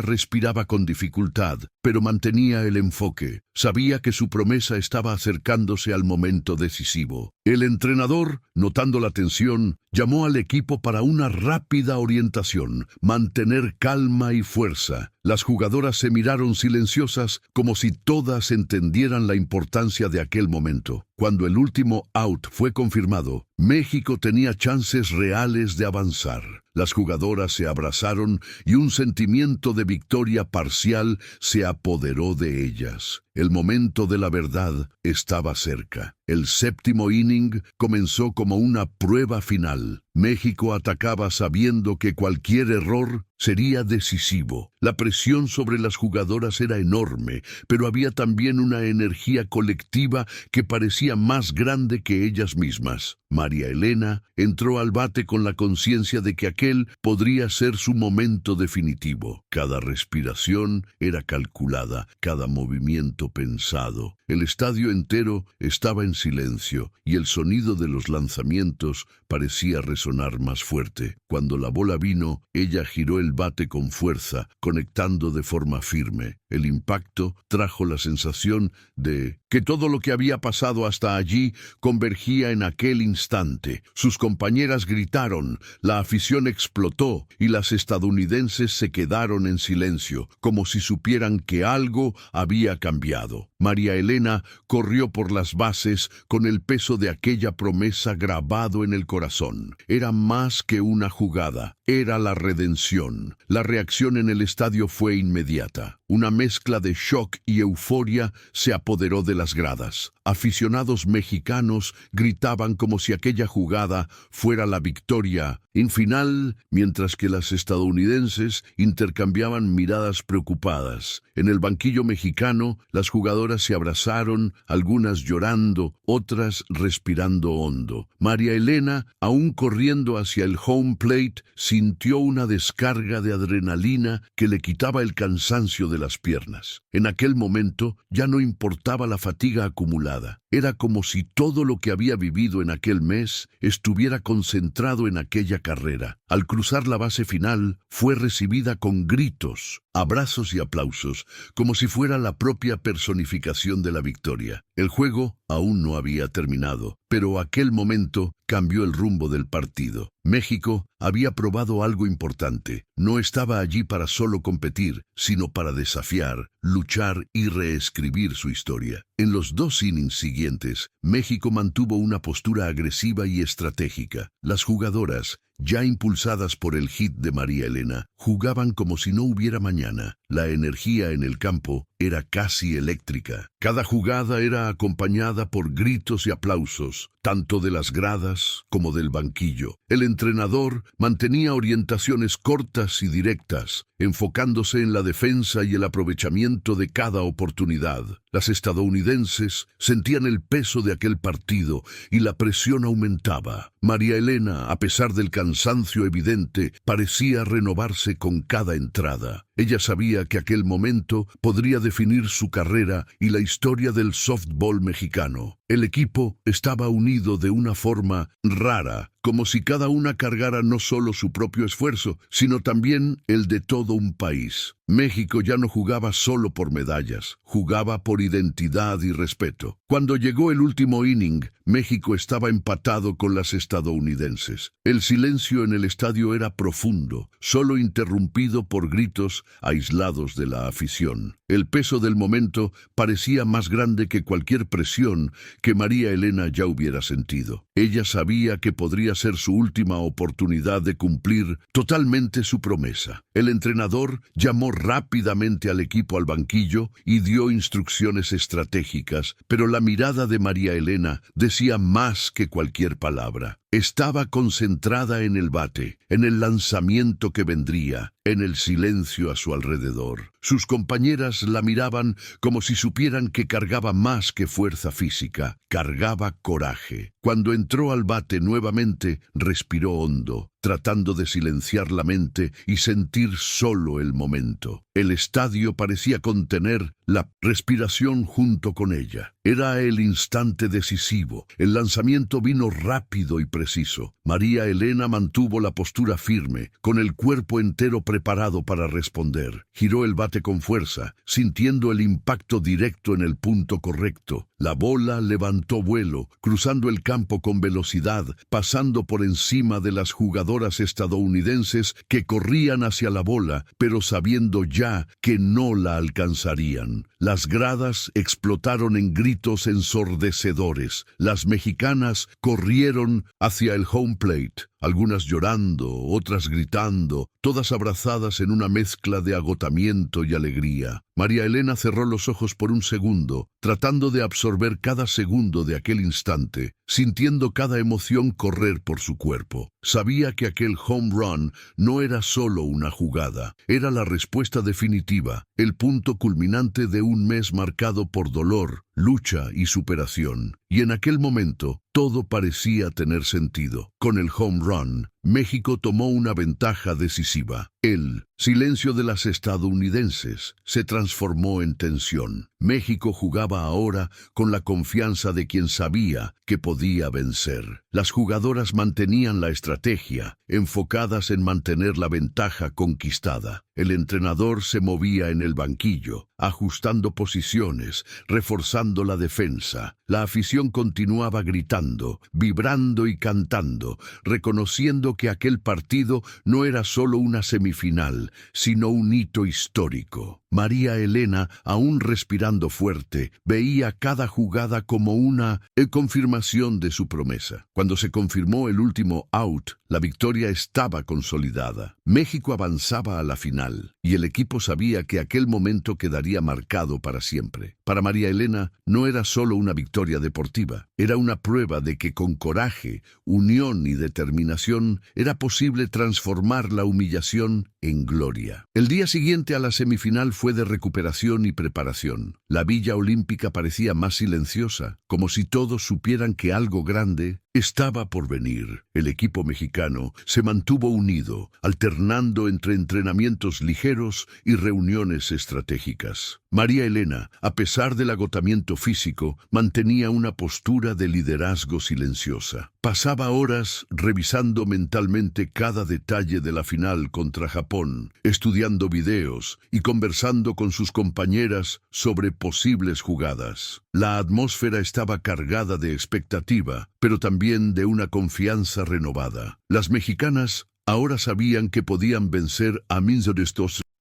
respiraba con dificultad, pero mantenía el enfoque. Sabía que su promesa estaba acercándose al momento decisivo. El entrenador, notando la tensión, llamó al equipo para una rápida orientación, mantener calma y fuerza. Las jugadoras se miraron silenciosas, como si todas entendieran la importancia de aquel momento. Cuando el último out fue confirmado, México tenía chances reales de avanzar. Las jugadoras se abrazaron y un sentimiento de victoria parcial se apoderó de ellas. El momento de la verdad estaba cerca. El séptimo inning comenzó como una prueba final. México atacaba sabiendo que cualquier error sería decisivo. La presión sobre las jugadoras era enorme, pero había también una energía colectiva que parecía más grande que ellas mismas. María Elena entró al bate con la conciencia de que aquel podría ser su momento definitivo. Cada respiración era calculada, cada movimiento pensado. El estadio entero estaba en silencio y el sonido de los lanzamientos parecía resonar más fuerte. Cuando la bola vino, ella giró el bate con fuerza, conectando de forma firme. El impacto trajo la sensación de que todo lo que había pasado hasta allí convergía en aquel instante. Sus compañeras gritaron, la afición explotó y las estadounidenses se quedaron en silencio, como si supieran que algo había cambiado. María Elena corrió por las bases con el peso de aquella promesa grabado en el corazón. Era más que una jugada, era la redención. La reacción en el estadio fue inmediata. Una mezcla de shock y euforia se apoderó de las gradas. Aficionados mexicanos gritaban como si aquella jugada fuera la victoria final, mientras que las estadounidenses intercambiaban miradas preocupadas. En el banquillo mexicano, las jugadoras se abrazaron, algunas llorando, otras respirando hondo. María Elena, aún corriendo hacia el home plate, sintió una descarga de adrenalina que le quitaba el cansancio de las piernas. En aquel momento ya no importaba la fatiga acumulada. Era como si todo lo que había vivido en aquel mes estuviera concentrado en aquella carrera. Al cruzar la base final, fue recibida con gritos, abrazos y aplausos, como si fuera la propia personificación de la victoria. El juego aún no había terminado, pero aquel momento cambió el rumbo del partido. México había probado algo importante. No estaba allí para solo competir, sino para desafiar, luchar y reescribir su historia. En los 2 innings siguientes, México mantuvo una postura agresiva y estratégica. Las jugadoras, ya impulsadas por el hit de María Elena, jugaban como si no hubiera mañana. La energía en el campo era casi eléctrica. Cada jugada era acompañada por gritos y aplausos, tanto de las gradas como del banquillo. El entrenador mantenía orientaciones cortas y directas, enfocándose en la defensa y el aprovechamiento de cada oportunidad. Las estadounidenses sentían el peso de aquel partido y la presión aumentaba. María Elena, a pesar del cansancio evidente, parecía renovarse con cada entrada. Ella sabía que aquel momento podría definir su carrera y la historia del softball mexicano. El equipo estaba unido de una forma rara, como si cada una cargara no solo su propio esfuerzo, sino también el de todo un país. México ya no jugaba solo por medallas, jugaba por identidad y respeto. Cuando llegó el último inning, México estaba empatado con las estadounidenses. El silencio en el estadio era profundo, solo interrumpido por gritos aislados de la afición. El peso del momento parecía más grande que cualquier presión que María Elena ya hubiera sentido. Ella sabía que podría ser su última oportunidad de cumplir totalmente su promesa. El entrenador llamó rápidamente al equipo al banquillo y dio instrucciones estratégicas, pero la mirada de María Elena decía más que cualquier palabra. Estaba concentrada en el bate, en el lanzamiento que vendría, en el silencio a su alrededor. Sus compañeras la miraban como si supieran que cargaba más que fuerza física, cargaba coraje. Cuando entró al bate nuevamente, respiró hondo, tratando de silenciar la mente y sentir solo el momento. El estadio parecía contener la respiración junto con ella. Era el instante decisivo. El lanzamiento vino rápido y preciso. María Elena mantuvo la postura firme, con el cuerpo entero preparado para responder. Giró el bate con fuerza, sintiendo el impacto directo en el punto correcto. La bola levantó vuelo, cruzando el campo con velocidad, pasando por encima de las jugadoras estadounidenses que corrían hacia la bola, pero sabiendo ya que no la alcanzarían. Las gradas explotaron en gritos ensordecedores. Las mexicanas corrieron hacia el home plate, algunas llorando, otras gritando, todas abrazadas en una mezcla de agotamiento y alegría. María Elena cerró los ojos por un segundo, tratando de absorber cada segundo de aquel instante, sintiendo cada emoción correr por su cuerpo. Sabía que aquel home run no era solo una jugada, era la respuesta definitiva, el punto culminante de un mes marcado por dolor, lucha y superación. Y en aquel momento, todo parecía tener sentido. Con el home run, México tomó una ventaja decisiva. El silencio de las estadounidenses se transformó en tensión. México jugaba ahora con la confianza de quien sabía que podía vencer. Las jugadoras mantenían la estrategia, enfocadas en mantener la ventaja conquistada. El entrenador se movía en el banquillo, ajustando posiciones, reforzando la defensa. La afición continuaba gritando, vibrando y cantando, reconociendo que aquel partido no era solo una semifinal, sino un hito histórico. María Elena, aún respirando fuerte, veía cada jugada como una confirmación de su promesa. Cuando se confirmó el último out, la victoria estaba consolidada. México avanzaba a la final, y el equipo sabía que aquel momento quedaría marcado para siempre. Para María Elena, no era solo una victoria deportiva, era una prueba de que con coraje, unión y determinación era posible transformar la humillación en gloria. El día siguiente a la semifinal fue de recuperación y preparación. La Villa Olímpica parecía más silenciosa, como si todos supieran que algo grande estaba por venir. El equipo mexicano se mantuvo unido, alternando entre entrenamientos ligeros y reuniones estratégicas. María Elena, a pesar del agotamiento físico, mantenía una postura de liderazgo silenciosa. Pasaba horas revisando mentalmente cada detalle de la final contra Japón, estudiando videos y conversando con sus compañeras sobre posibles jugadas. La atmósfera estaba cargada de expectativa, pero también de una confianza renovada. Las mexicanas ahora sabían que podían vencer a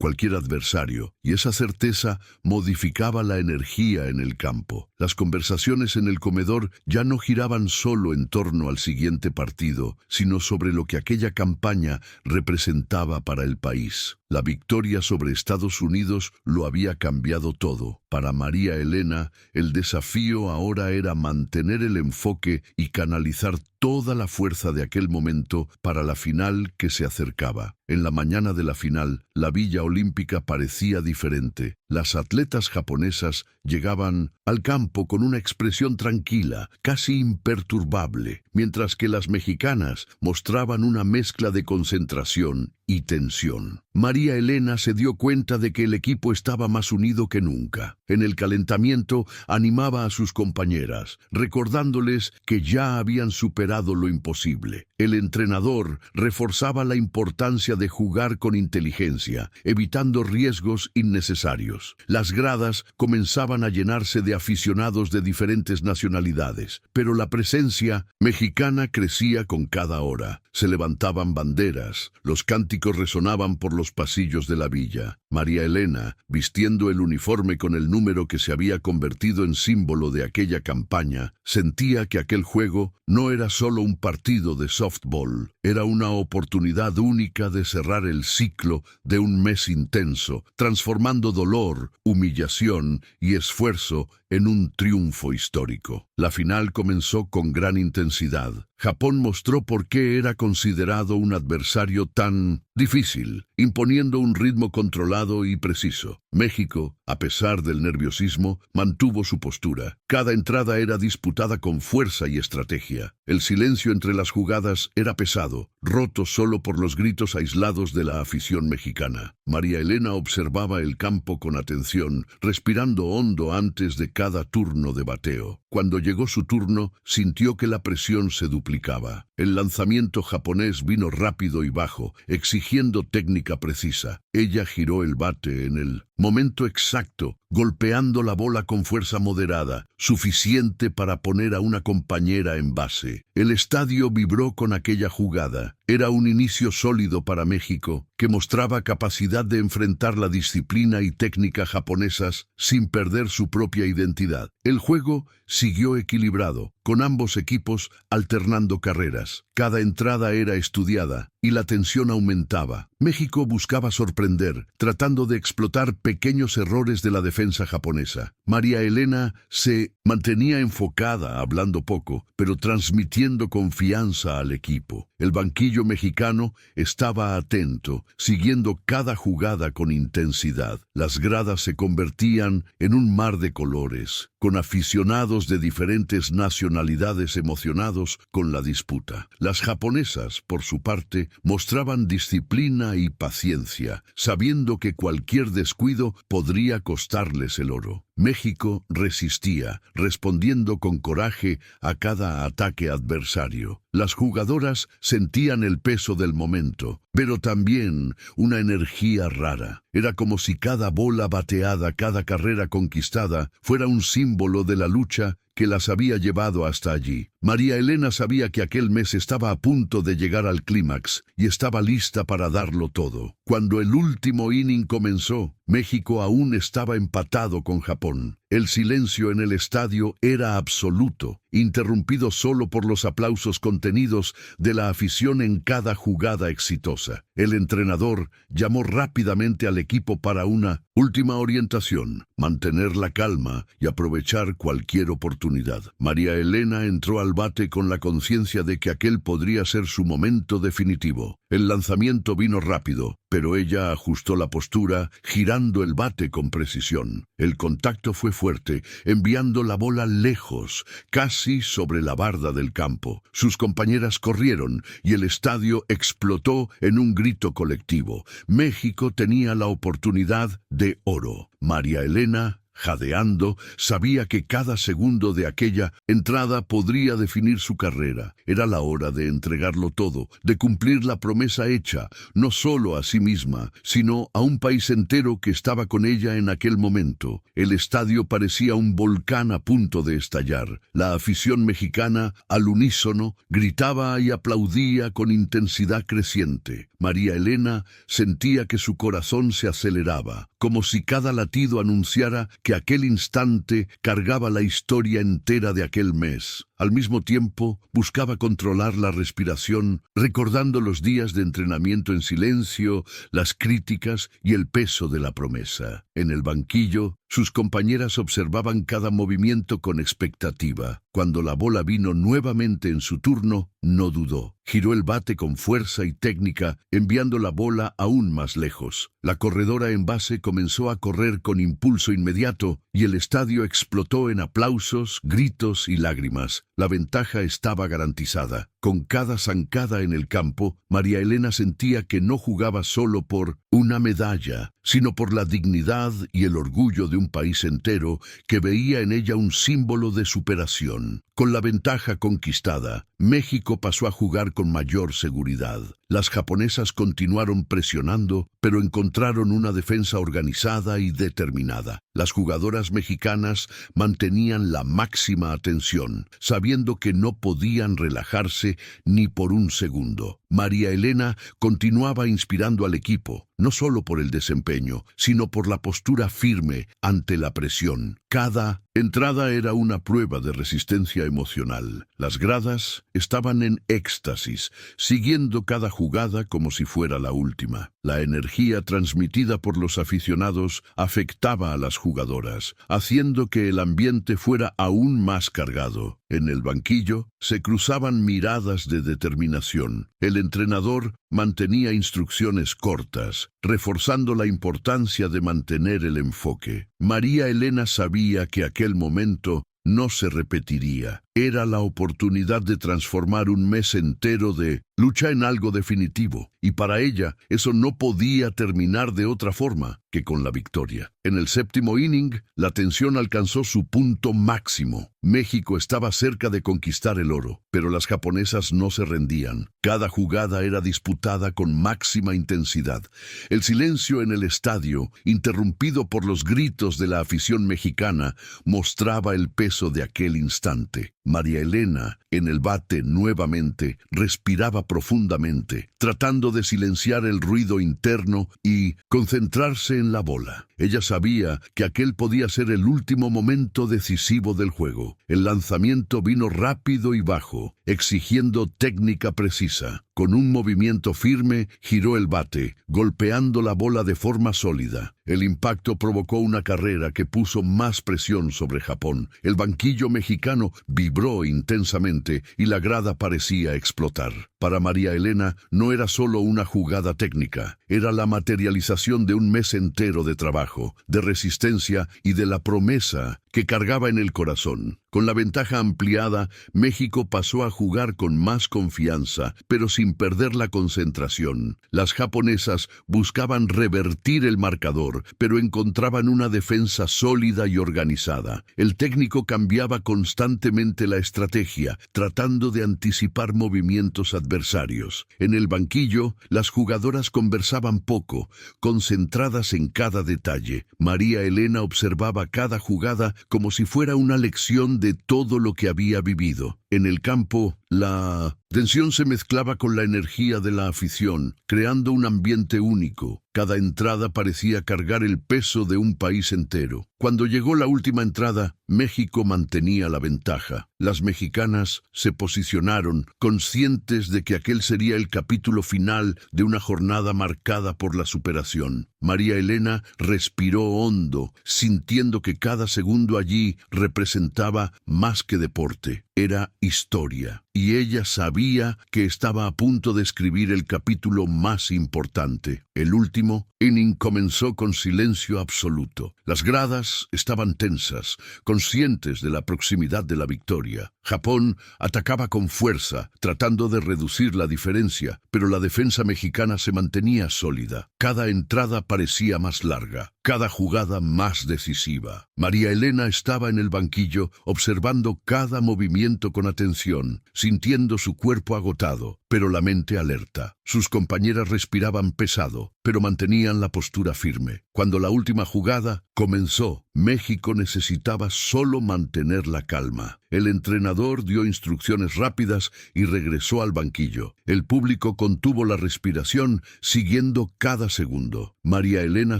cualquier adversario, y esa certeza modificaba la energía en el campo. Las conversaciones en el comedor ya no giraban solo en torno al siguiente partido, sino sobre lo que aquella campaña representaba para el país. La victoria sobre Estados Unidos lo había cambiado todo. Para María Elena, el desafío ahora era mantener el enfoque y canalizar toda la fuerza de aquel momento para la final que se acercaba. En la mañana de la final, la Villa Olímpica parecía diferente. Las atletas japonesas llegaban al campo con una expresión tranquila, casi imperturbable, mientras que las mexicanas mostraban una mezcla de concentración y tensión. María Elena se dio cuenta de que el equipo estaba más unido que nunca. En el calentamiento animaba a sus compañeras, recordándoles que ya habían superado lo imposible. El entrenador reforzaba la importancia de jugar con inteligencia, evitando riesgos innecesarios. Las gradas comenzaban a llenarse de aficionados de diferentes nacionalidades, pero la presencia mexicana crecía con cada hora. Se levantaban banderas, los cánticos resonaban por los pasillos de la villa. María Elena, vistiendo el uniforme con el número que se había convertido en símbolo de aquella campaña, sentía que aquel juego no era solo un partido de softball, era una oportunidad única de cerrar el ciclo de un mes intenso, transformando dolor, humillación y esfuerzo en un triunfo histórico. La final comenzó con gran intensidad. Japón mostró por qué era considerado un adversario tan difícil, imponiendo un ritmo controlado y preciso. México, a pesar del nerviosismo, mantuvo su postura. Cada entrada era disputada con fuerza y estrategia. El silencio entre las jugadas era pesado, roto solo por los gritos aislados de la afición mexicana. María Elena observaba el campo con atención, respirando hondo antes de cada turno de bateo. Cuando llegó su turno, sintió que la presión se duplicaba. El lanzamiento japonés vino rápido y bajo, exigiendo técnica precisa. Ella giró el bate en el momento exacto, golpeando la bola con fuerza moderada, suficiente para poner a una compañera en base. El estadio vibró con aquella jugada. Era un inicio sólido para México, que mostraba capacidad de enfrentar la disciplina y técnica japonesas sin perder su propia identidad. El juego siguió equilibrado, con ambos equipos alternando carreras. Cada entrada era estudiada y la tensión aumentaba. México buscaba sorprender, tratando de explotar pequeños errores de la defensa japonesa. María Elena se mantenía enfocada, hablando poco, pero transmitiendo confianza al equipo. El banquillo mexicano estaba atento, siguiendo cada jugada con intensidad. Las gradas se convertían en un mar de colores, con aficionados de diferentes nacionalidades emocionados con la disputa. Las japonesas, por su parte, mostraban disciplina y paciencia, sabiendo que cualquier descuido podría costarles el oro. México resistía, respondiendo con coraje a cada ataque adversario. Las jugadoras sentían el peso del momento, pero también una energía rara. Era como si cada bola bateada, cada carrera conquistada, fuera un símbolo de la lucha que las había llevado hasta allí. María Elena sabía que aquel mes estaba a punto de llegar al clímax y estaba lista para darlo todo. Cuando el último inning comenzó, México aún estaba empatado con Japón. El silencio en el estadio era absoluto, interrumpido solo por los aplausos contenidos de la afición en cada jugada exitosa. El entrenador llamó rápidamente al equipo para una última orientación: mantener la calma y aprovechar cualquier oportunidad. María Elena entró al bate con la conciencia de que aquel podría ser su momento definitivo. El lanzamiento vino rápido, pero ella ajustó la postura, girando el bate con precisión. El contacto fue fuerte, enviando la bola lejos, casi sobre la barda del campo. Sus compañeras corrieron y el estadio explotó en un grito colectivo. México tenía la oportunidad de oro. María Elena, jadeando, sabía que cada segundo de aquella entrada podría definir su carrera. Era la hora de entregarlo todo, de cumplir la promesa hecha, no solo a sí misma, sino a un país entero que estaba con ella en aquel momento. El estadio parecía un volcán a punto de estallar. La afición mexicana, al unísono, gritaba y aplaudía con intensidad creciente. María Elena sentía que su corazón se aceleraba, como si cada latido anunciara que aquel instante cargaba la historia entera de aquel mes. Al mismo tiempo, buscaba controlar la respiración, recordando los días de entrenamiento en silencio, las críticas y el peso de la promesa. En el banquillo, Sus compañeras observaban cada movimiento con expectativa. Cuando la bola vino nuevamente en su turno, no dudó. Giró el bate con fuerza y técnica, enviando la bola aún más lejos. La corredora en base comenzó a correr con impulso inmediato y el estadio explotó en aplausos, gritos y lágrimas. La ventaja estaba garantizada. Con cada zancada en el campo, María Elena sentía que no jugaba solo por una medalla, sino por la dignidad y el orgullo de un país entero que veía en ella un símbolo de superación. Con la ventaja conquistada, México pasó a jugar con mayor seguridad. Las japonesas continuaron presionando, pero encontraron una defensa organizada y determinada. Las jugadoras mexicanas mantenían la máxima atención, sabiendo que no podían relajarse ni por un segundo. María Elena continuaba inspirando al equipo, no solo por el desempeño, sino por la postura firme ante la presión. Cada entrada era una prueba de resistencia emocional. Las gradas estaban en éxtasis, siguiendo cada jugada como si fuera la última. La energía transmitida por los aficionados afectaba a las jugadoras, haciendo que el ambiente fuera aún más cargado. En el banquillo se cruzaban miradas de determinación. El entrenador mantenía instrucciones cortas, reforzando la importancia de mantener el enfoque. María Elena sabía que aquel momento no se repetiría. Era la oportunidad de transformar un mes entero de lucha en algo definitivo, y para ella eso no podía terminar de otra forma que con la victoria. En el séptimo inning, la tensión alcanzó su punto máximo. México estaba cerca de conquistar el oro, pero las japonesas no se rendían. Cada jugada era disputada con máxima intensidad. El silencio en el estadio, interrumpido por los gritos de la afición mexicana, mostraba el peso de aquel instante. María Elena, en el bate nuevamente, respiraba profundamente, tratando de silenciar el ruido interno y concentrarse en la bola. Ella sabía que aquel podía ser el último momento decisivo del juego. El lanzamiento vino rápido y bajo, exigiendo técnica precisa. Con un movimiento firme, giró el bate, golpeando la bola de forma sólida. El impacto provocó una carrera que puso más presión sobre Japón. El banquillo mexicano vibró intensamente y la grada parecía explotar. Para María Elena no era solo una jugada técnica, era la materialización de un mes entero de trabajo, de resistencia y de la promesa que cargaba en el corazón. Con la ventaja ampliada, México pasó a jugar con más confianza, pero sin perder la concentración. Las japonesas buscaban revertir el marcador, pero encontraban una defensa sólida y organizada. El técnico cambiaba constantemente la estrategia, tratando de anticipar movimientos adversarios. En el banquillo, las jugadoras conversaban poco, concentradas en cada detalle. María Elena observaba cada jugada como si fuera una lección de todo lo que había vivido. En el campo, la tensión se mezclaba con la energía de la afición, creando un ambiente único. Cada entrada parecía cargar el peso de un país entero. Cuando llegó la última entrada, México mantenía la ventaja. Las mexicanas se posicionaron, conscientes de que aquel sería el capítulo final de una jornada marcada por la superación. María Elena respiró hondo, sintiendo que cada segundo allí representaba más que deporte. Era historia, y ella sabía que estaba a punto de escribir el capítulo más importante. El último inning comenzó con silencio absoluto. Las gradas estaban tensas, conscientes de la proximidad de la victoria. Japón atacaba con fuerza, tratando de reducir la diferencia, pero la defensa mexicana se mantenía sólida. Cada entrada parecía más larga, cada jugada más decisiva. María Elena estaba en el banquillo, observando cada movimiento con atención, sintiendo su cuerpo agotado, pero la mente alerta. Sus compañeras respiraban pesado, pero mantenían la postura firme. Cuando la última jugada comenzó, México necesitaba solo mantener la calma. El entrenador dio instrucciones rápidas y regresó al banquillo. El público contuvo la respiración, siguiendo cada segundo. María Elena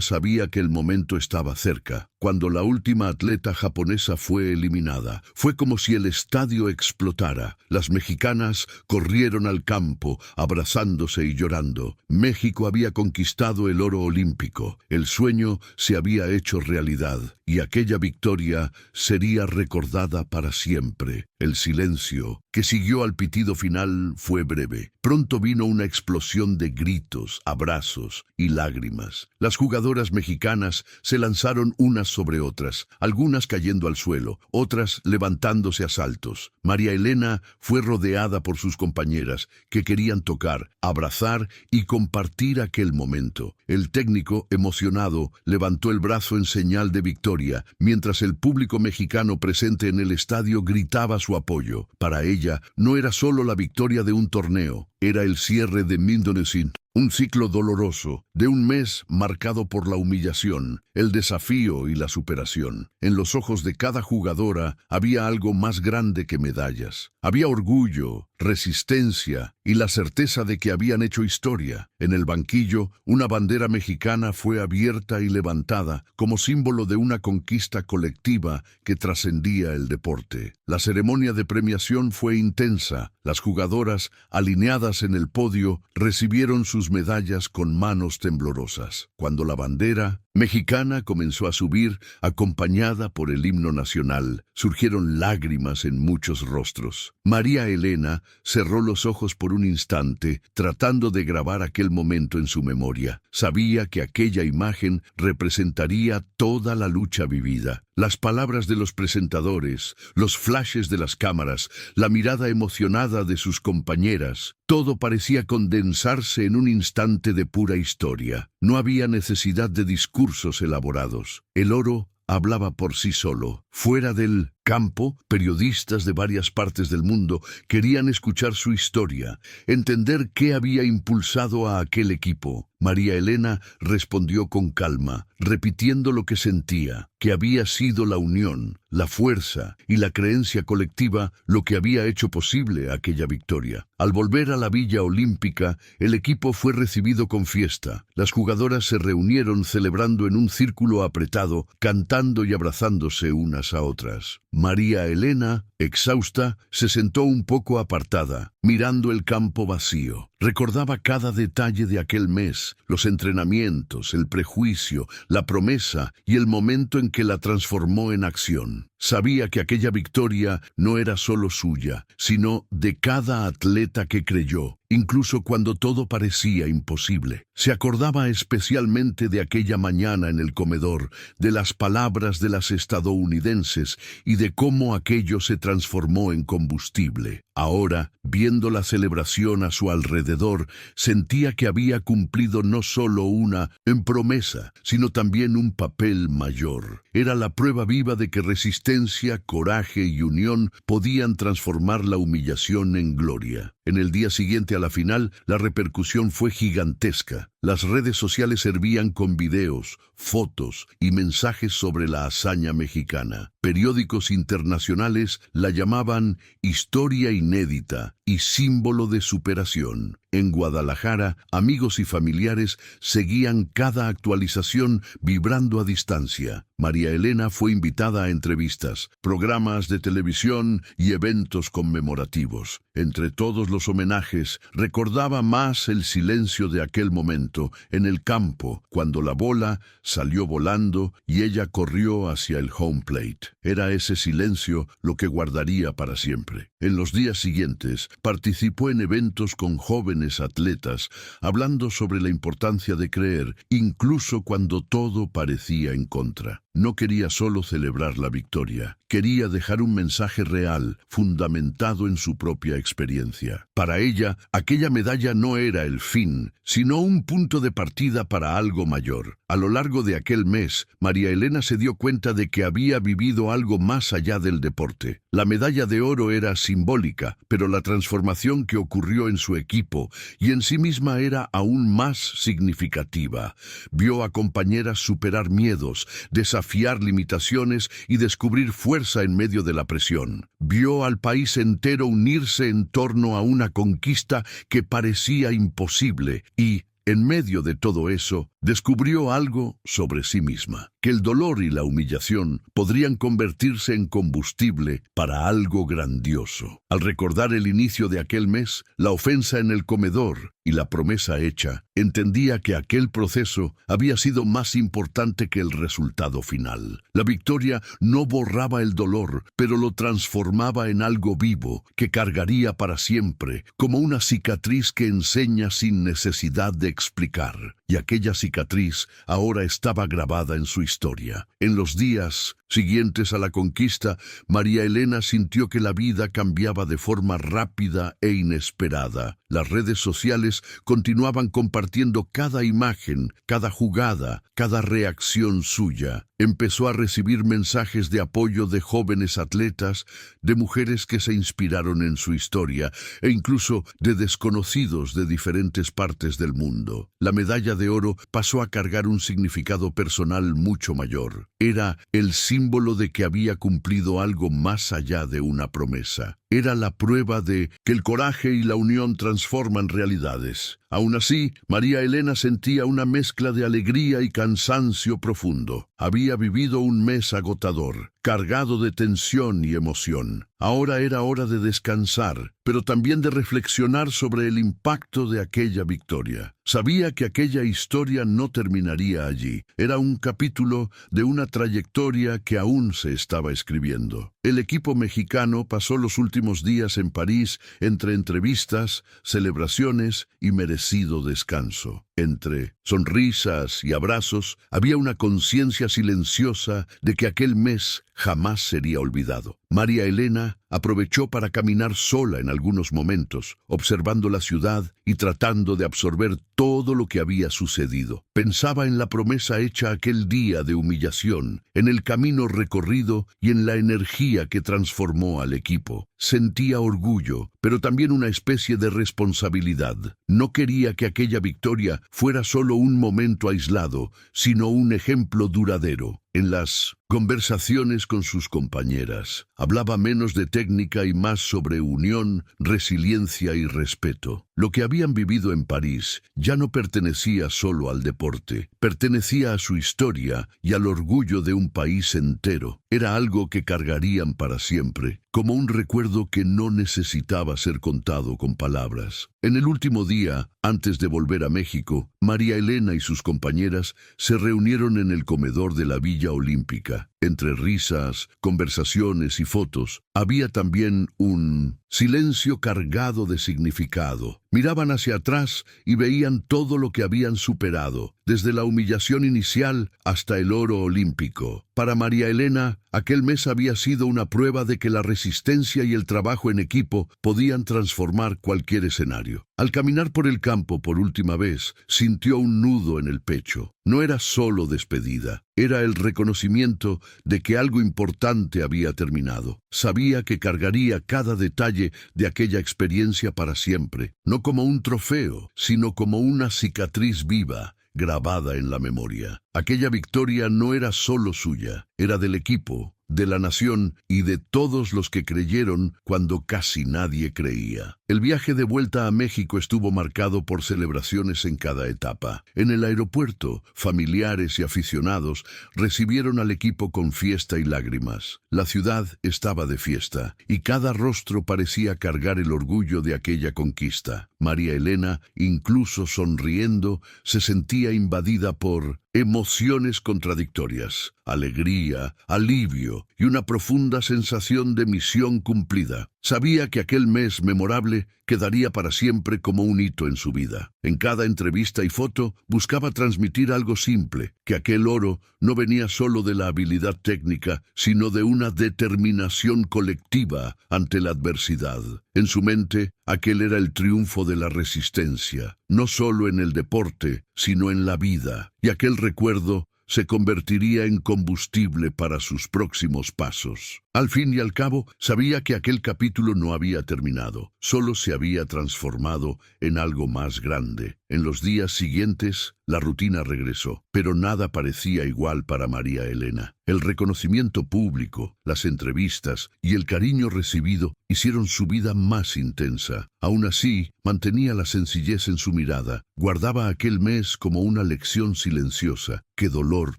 sabía que el momento estaba cerca. cuando la última atleta japonesa fue eliminada. Fue como si el estadio explotara. Las mexicanas corrieron al campo, abrazándose y llorando. México había conquistado el oro olímpico. El sueño se había hecho realidad, y aquella victoria sería recordada para siempre. El silencio que siguió al pitido final fue breve. Pronto vino una explosión de gritos, abrazos y lágrimas. Las jugadoras mexicanas se lanzaron unas sobre otras, algunas cayendo al suelo, otras levantándose a saltos. María Elena fue rodeada por sus compañeras, que querían tocar, abrazar y compartir aquel momento. El técnico, emocionado, levantó el brazo en señal de victoria, mientras el público mexicano presente en el estadio gritaba su apoyo. Para ella, no era solo la victoria de un torneo, era el cierre de Mindonesín. Un ciclo doloroso, de un mes marcado por la humillación, el desafío y la superación. En los ojos de cada jugadora había algo más grande que medallas. Había orgullo, resistencia y la certeza de que habían hecho historia. En el banquillo, una bandera mexicana fue abierta y levantada como símbolo de una conquista colectiva que trascendía el deporte. La ceremonia de premiación fue intensa. Las jugadoras, alineadas en el podio, recibieron sus medallas con manos temblorosas. Cuando la bandera mexicana comenzó a subir, acompañada por el himno nacional, surgieron lágrimas en muchos rostros. María Elena cerró los ojos por un instante, tratando de grabar aquel momento en su memoria. Sabía que aquella imagen representaría toda la lucha vivida. Las palabras de los presentadores, los flashes de las cámaras, la mirada emocionada de sus compañeras, todo parecía condensarse en un instante de pura historia. No había necesidad de discursos elaborados. El oro hablaba por sí solo. Fuera del campo, periodistas de varias partes del mundo querían escuchar su historia, entender qué había impulsado a aquel equipo. María Elena respondió con calma, repitiendo lo que sentía, que había sido la unión, la fuerza y la creencia colectiva lo que había hecho posible aquella victoria. Al volver a la Villa Olímpica, el equipo fue recibido con fiesta. Las jugadoras se reunieron celebrando en un círculo apretado, cantando y abrazándose unas a otras. María Elena, exhausta, se sentó un poco apartada, mirando el campo vacío. Recordaba cada detalle de aquel mes, los entrenamientos, el prejuicio, la promesa y el momento en que la transformó en acción. Sabía que aquella victoria no era solo suya, sino de cada atleta que creyó, incluso cuando todo parecía imposible. Se acordaba especialmente de aquella mañana en el comedor, de las palabras de las estadounidenses y de cómo aquello se transformó en combustible. Ahora, viendo la celebración a su alrededor, sentía que había cumplido no solo una promesa, sino también un papel mayor. Era la prueba viva de que resistencia, coraje y unión podían transformar la humillación en gloria. En el día siguiente a la final, la repercusión fue gigantesca. Las redes sociales servían con videos, fotos y mensajes sobre la hazaña mexicana. Periódicos internacionales la llamaban historia inédita y símbolo de superación. En Guadalajara, amigos y familiares seguían cada actualización vibrando a distancia. María Elena fue invitada a entrevistas, programas de televisión y eventos conmemorativos. Entre todos los homenajes, recordaba más el silencio de aquel momento en el campo, cuando la bola salió volando y ella corrió hacia el home plate. Era ese silencio lo que guardaría para siempre. En los días siguientes, participó en eventos con jóvenes atletas, hablando sobre la importancia de creer, incluso cuando todo parecía en contra. No quería solo celebrar la victoria, quería dejar un mensaje real, fundamentado en su propia experiencia. Para ella, aquella medalla no era el fin, sino un punto de partida para algo mayor. A lo largo de aquel mes, María Elena se dio cuenta de que había vivido algo más allá del deporte. La medalla de oro era simbólica, pero la transformación que ocurrió en su equipo y en sí misma era aún más significativa. Vio a compañeras superar miedos, desafiar limitaciones y descubrir fuerza en medio de la presión. Vio al país entero unirse en torno a una conquista que parecía imposible y, en medio de todo eso, descubrió algo sobre sí misma, que el dolor y la humillación podrían convertirse en combustible para algo grandioso. Al recordar el inicio de aquel mes, la ofensa en el comedor y la promesa hecha, entendía que aquel proceso había sido más importante que el resultado final. La victoria no borraba el dolor, pero lo transformaba en algo vivo que cargaría para siempre, como una cicatriz que enseña sin necesidad de explicar. Y aquella cicatriz ahora estaba grabada en su historia. En los días siguientes a la conquista, María Elena sintió que la vida cambiaba de forma rápida e inesperada. Las redes sociales continuaban compartiendo cada imagen, cada jugada, cada reacción suya. Empezó a recibir mensajes de apoyo de jóvenes atletas, de mujeres que se inspiraron en su historia e incluso de desconocidos de diferentes partes del mundo. La medalla de oro pasó a cargar un significado personal mucho mayor. Era el símbolo de que había cumplido algo más allá de una promesa. Era la prueba de que el coraje y la unión transforman realidades. Aún así, María Elena sentía una mezcla de alegría y cansancio profundo. Había vivido un mes agotador, cargado de tensión y emoción. Ahora era hora de descansar, pero también de reflexionar sobre el impacto de aquella victoria. Sabía que aquella historia no terminaría allí. Era un capítulo de una trayectoria que aún se estaba escribiendo. El equipo mexicano pasó los últimos días en París entre entrevistas, celebraciones y merecido descanso. Entre sonrisas y abrazos, había una conciencia silenciosa de que aquel mes jamás sería olvidado. María Elena aprovechó para caminar sola en algunos momentos, observando la ciudad y tratando de absorber todo lo que había sucedido. Pensaba en la promesa hecha aquel día de humillación, en el camino recorrido y en la energía que transformó al equipo. Sentía orgullo, pero también una especie de responsabilidad. No quería que aquella victoria fuera solo un momento aislado, sino un ejemplo duradero. En las conversaciones con sus compañeras, hablaba menos de técnica y más sobre unión, resiliencia y respeto. Lo que habían vivido en París ya no pertenecía solo al deporte, pertenecía a su historia y al orgullo de un país entero. Era algo que cargarían para siempre, como un recuerdo que no necesitaba ser contado con palabras. En el último día, antes de volver a México, María Elena y sus compañeras se reunieron en el comedor de la Villa Olímpica. Entre risas, conversaciones y fotos, había también un silencio cargado de significado. Miraban hacia atrás y veían todo lo que habían superado, desde la humillación inicial hasta el oro olímpico. Para María Elena, aquel mes había sido una prueba de que la resistencia y el trabajo en equipo podían transformar cualquier escenario. Al caminar por el campo por última vez, sintió un nudo en el pecho. No era solo despedida, era el reconocimiento de que algo importante había terminado. Sabía que cargaría cada detalle de aquella experiencia para siempre, no como un trofeo, sino como una cicatriz viva, grabada en la memoria. Aquella victoria no era solo suya, era del equipo, de la nación y de todos los que creyeron cuando casi nadie creía. El viaje de vuelta a México estuvo marcado por celebraciones en cada etapa. En el aeropuerto, familiares y aficionados recibieron al equipo con fiesta y lágrimas. La ciudad estaba de fiesta y cada rostro parecía cargar el orgullo de aquella conquista. María Elena, incluso sonriendo, se sentía invadida por emociones contradictorias, alegría, alivio y una profunda sensación de misión cumplida. Sabía que aquel mes memorable quedaría para siempre como un hito en su vida. En cada entrevista y foto buscaba transmitir algo simple, que aquel oro no venía solo de la habilidad técnica, sino de una determinación colectiva ante la adversidad. En su mente, aquel era el triunfo de la resistencia, no solo en el deporte, sino en la vida, y aquel recuerdo se convertiría en combustible para sus próximos pasos. Al fin y al cabo, sabía que aquel capítulo no había terminado, solo se había transformado en algo más grande. En los días siguientes, la rutina regresó, pero nada parecía igual para María Elena. El reconocimiento público, las entrevistas y el cariño recibido hicieron su vida más intensa. Aún así, mantenía la sencillez en su mirada, guardaba aquel mes como una lección silenciosa, que dolor,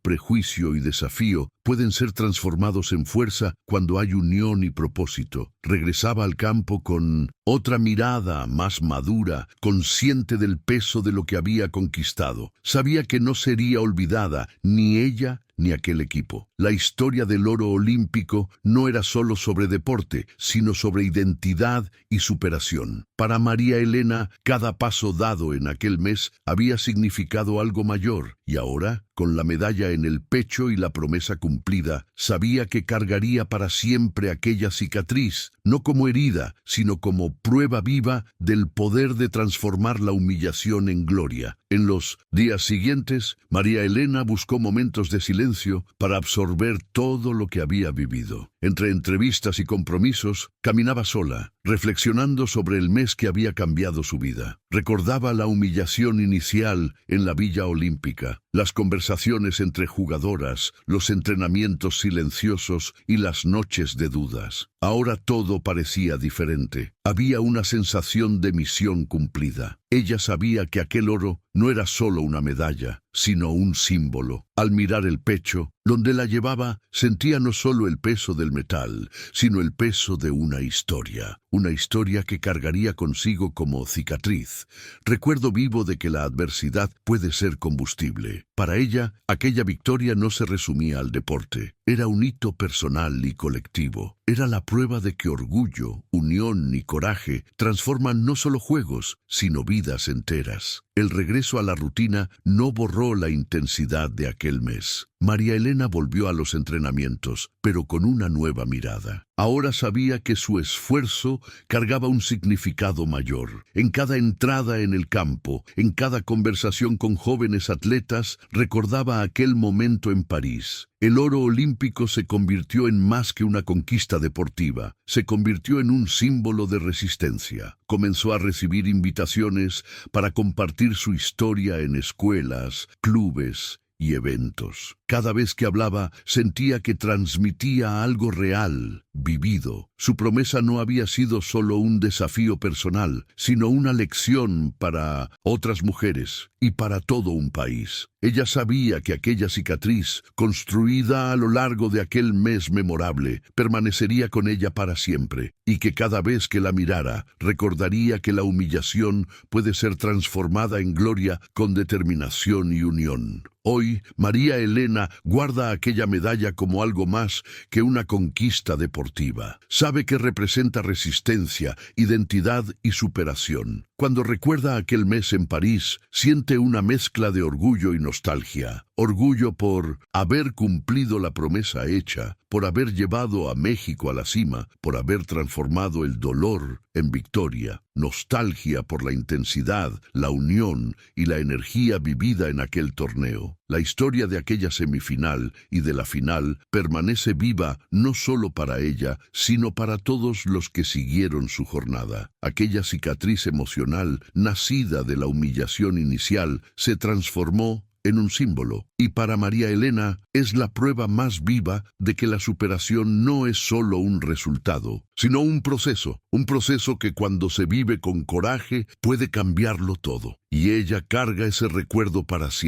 prejuicio y desafío pueden ser transformados en fuerza cuando hay unión y propósito. Regresaba al campo con otra mirada más madura, consciente del peso de lo que había conquistado. Sabía que no sería olvidada ni ella ni aquel equipo. La historia del oro olímpico no era solo sobre deporte, sino sobre identidad y superación. Para María Elena, cada paso dado en aquel mes había significado algo mayor, y ahora, con la medalla en el pecho y la promesa cumplida, sabía que cargaría para siempre aquella cicatriz, no como herida, sino como prueba viva del poder de transformar la humillación en gloria. En los días siguientes, María Elena buscó momentos de silencio para absorber todo lo que había vivido. Entre entrevistas y compromisos, caminaba sola, reflexionando sobre el mes que había cambiado su vida. Recordaba la humillación inicial en la Villa Olímpica, las conversaciones entre jugadoras, los entrenamientos silenciosos y las noches de dudas. Ahora todo parecía diferente. Había una sensación de misión cumplida. Ella sabía que aquel oro no era solo una medalla, sino un símbolo. Al mirar el pecho, donde la llevaba, sentía no solo el peso del metal, sino el peso de una historia que cargaría consigo como cicatriz. Recuerdo vivo de que la adversidad puede ser combustible. Para ella, aquella victoria no se resumía al deporte. Era un hito personal y colectivo. Era la prueba de que orgullo, unión y coraje transforman no solo juegos, sino vidas enteras. El regreso a la rutina no borró la intensidad de aquel mes. María Elena volvió a los entrenamientos, pero con una nueva mirada. Ahora sabía que su esfuerzo cargaba un significado mayor. En cada entrada en el campo, en cada conversación con jóvenes atletas, recordaba aquel momento en París. El oro olímpico se convirtió en más que una conquista deportiva, se convirtió en un símbolo de resistencia. Comenzó a recibir invitaciones para compartir su historia en escuelas, clubes y eventos. Cada vez que hablaba, sentía que transmitía algo real, vivido. Su promesa no había sido solo un desafío personal, sino una lección para otras mujeres y para todo un país. Ella sabía que aquella cicatriz, construida a lo largo de aquel mes memorable, permanecería con ella para siempre, y que cada vez que la mirara, recordaría que la humillación puede ser transformada en gloria con determinación y unión. Hoy, María Elena guarda aquella medalla como algo más que una conquista deportiva. Sabe que representa resistencia, identidad y superación. Cuando recuerda aquel mes en París, siente una mezcla de orgullo y nostalgia. Orgullo por haber cumplido la promesa hecha, por haber llevado a México a la cima, por haber transformado el dolor en victoria. Nostalgia por la intensidad, la unión y la energía vivida en aquel torneo. La historia de aquella semifinal y de la final permanece viva no solo para ella, sino para todos los que siguieron su jornada. Aquella cicatriz emocional, nacida de la humillación inicial, se transformó en un símbolo, y para María Elena es la prueba más viva de que la superación no es solo un resultado, sino un proceso que cuando se vive con coraje puede cambiarlo todo, y ella carga ese recuerdo para siempre.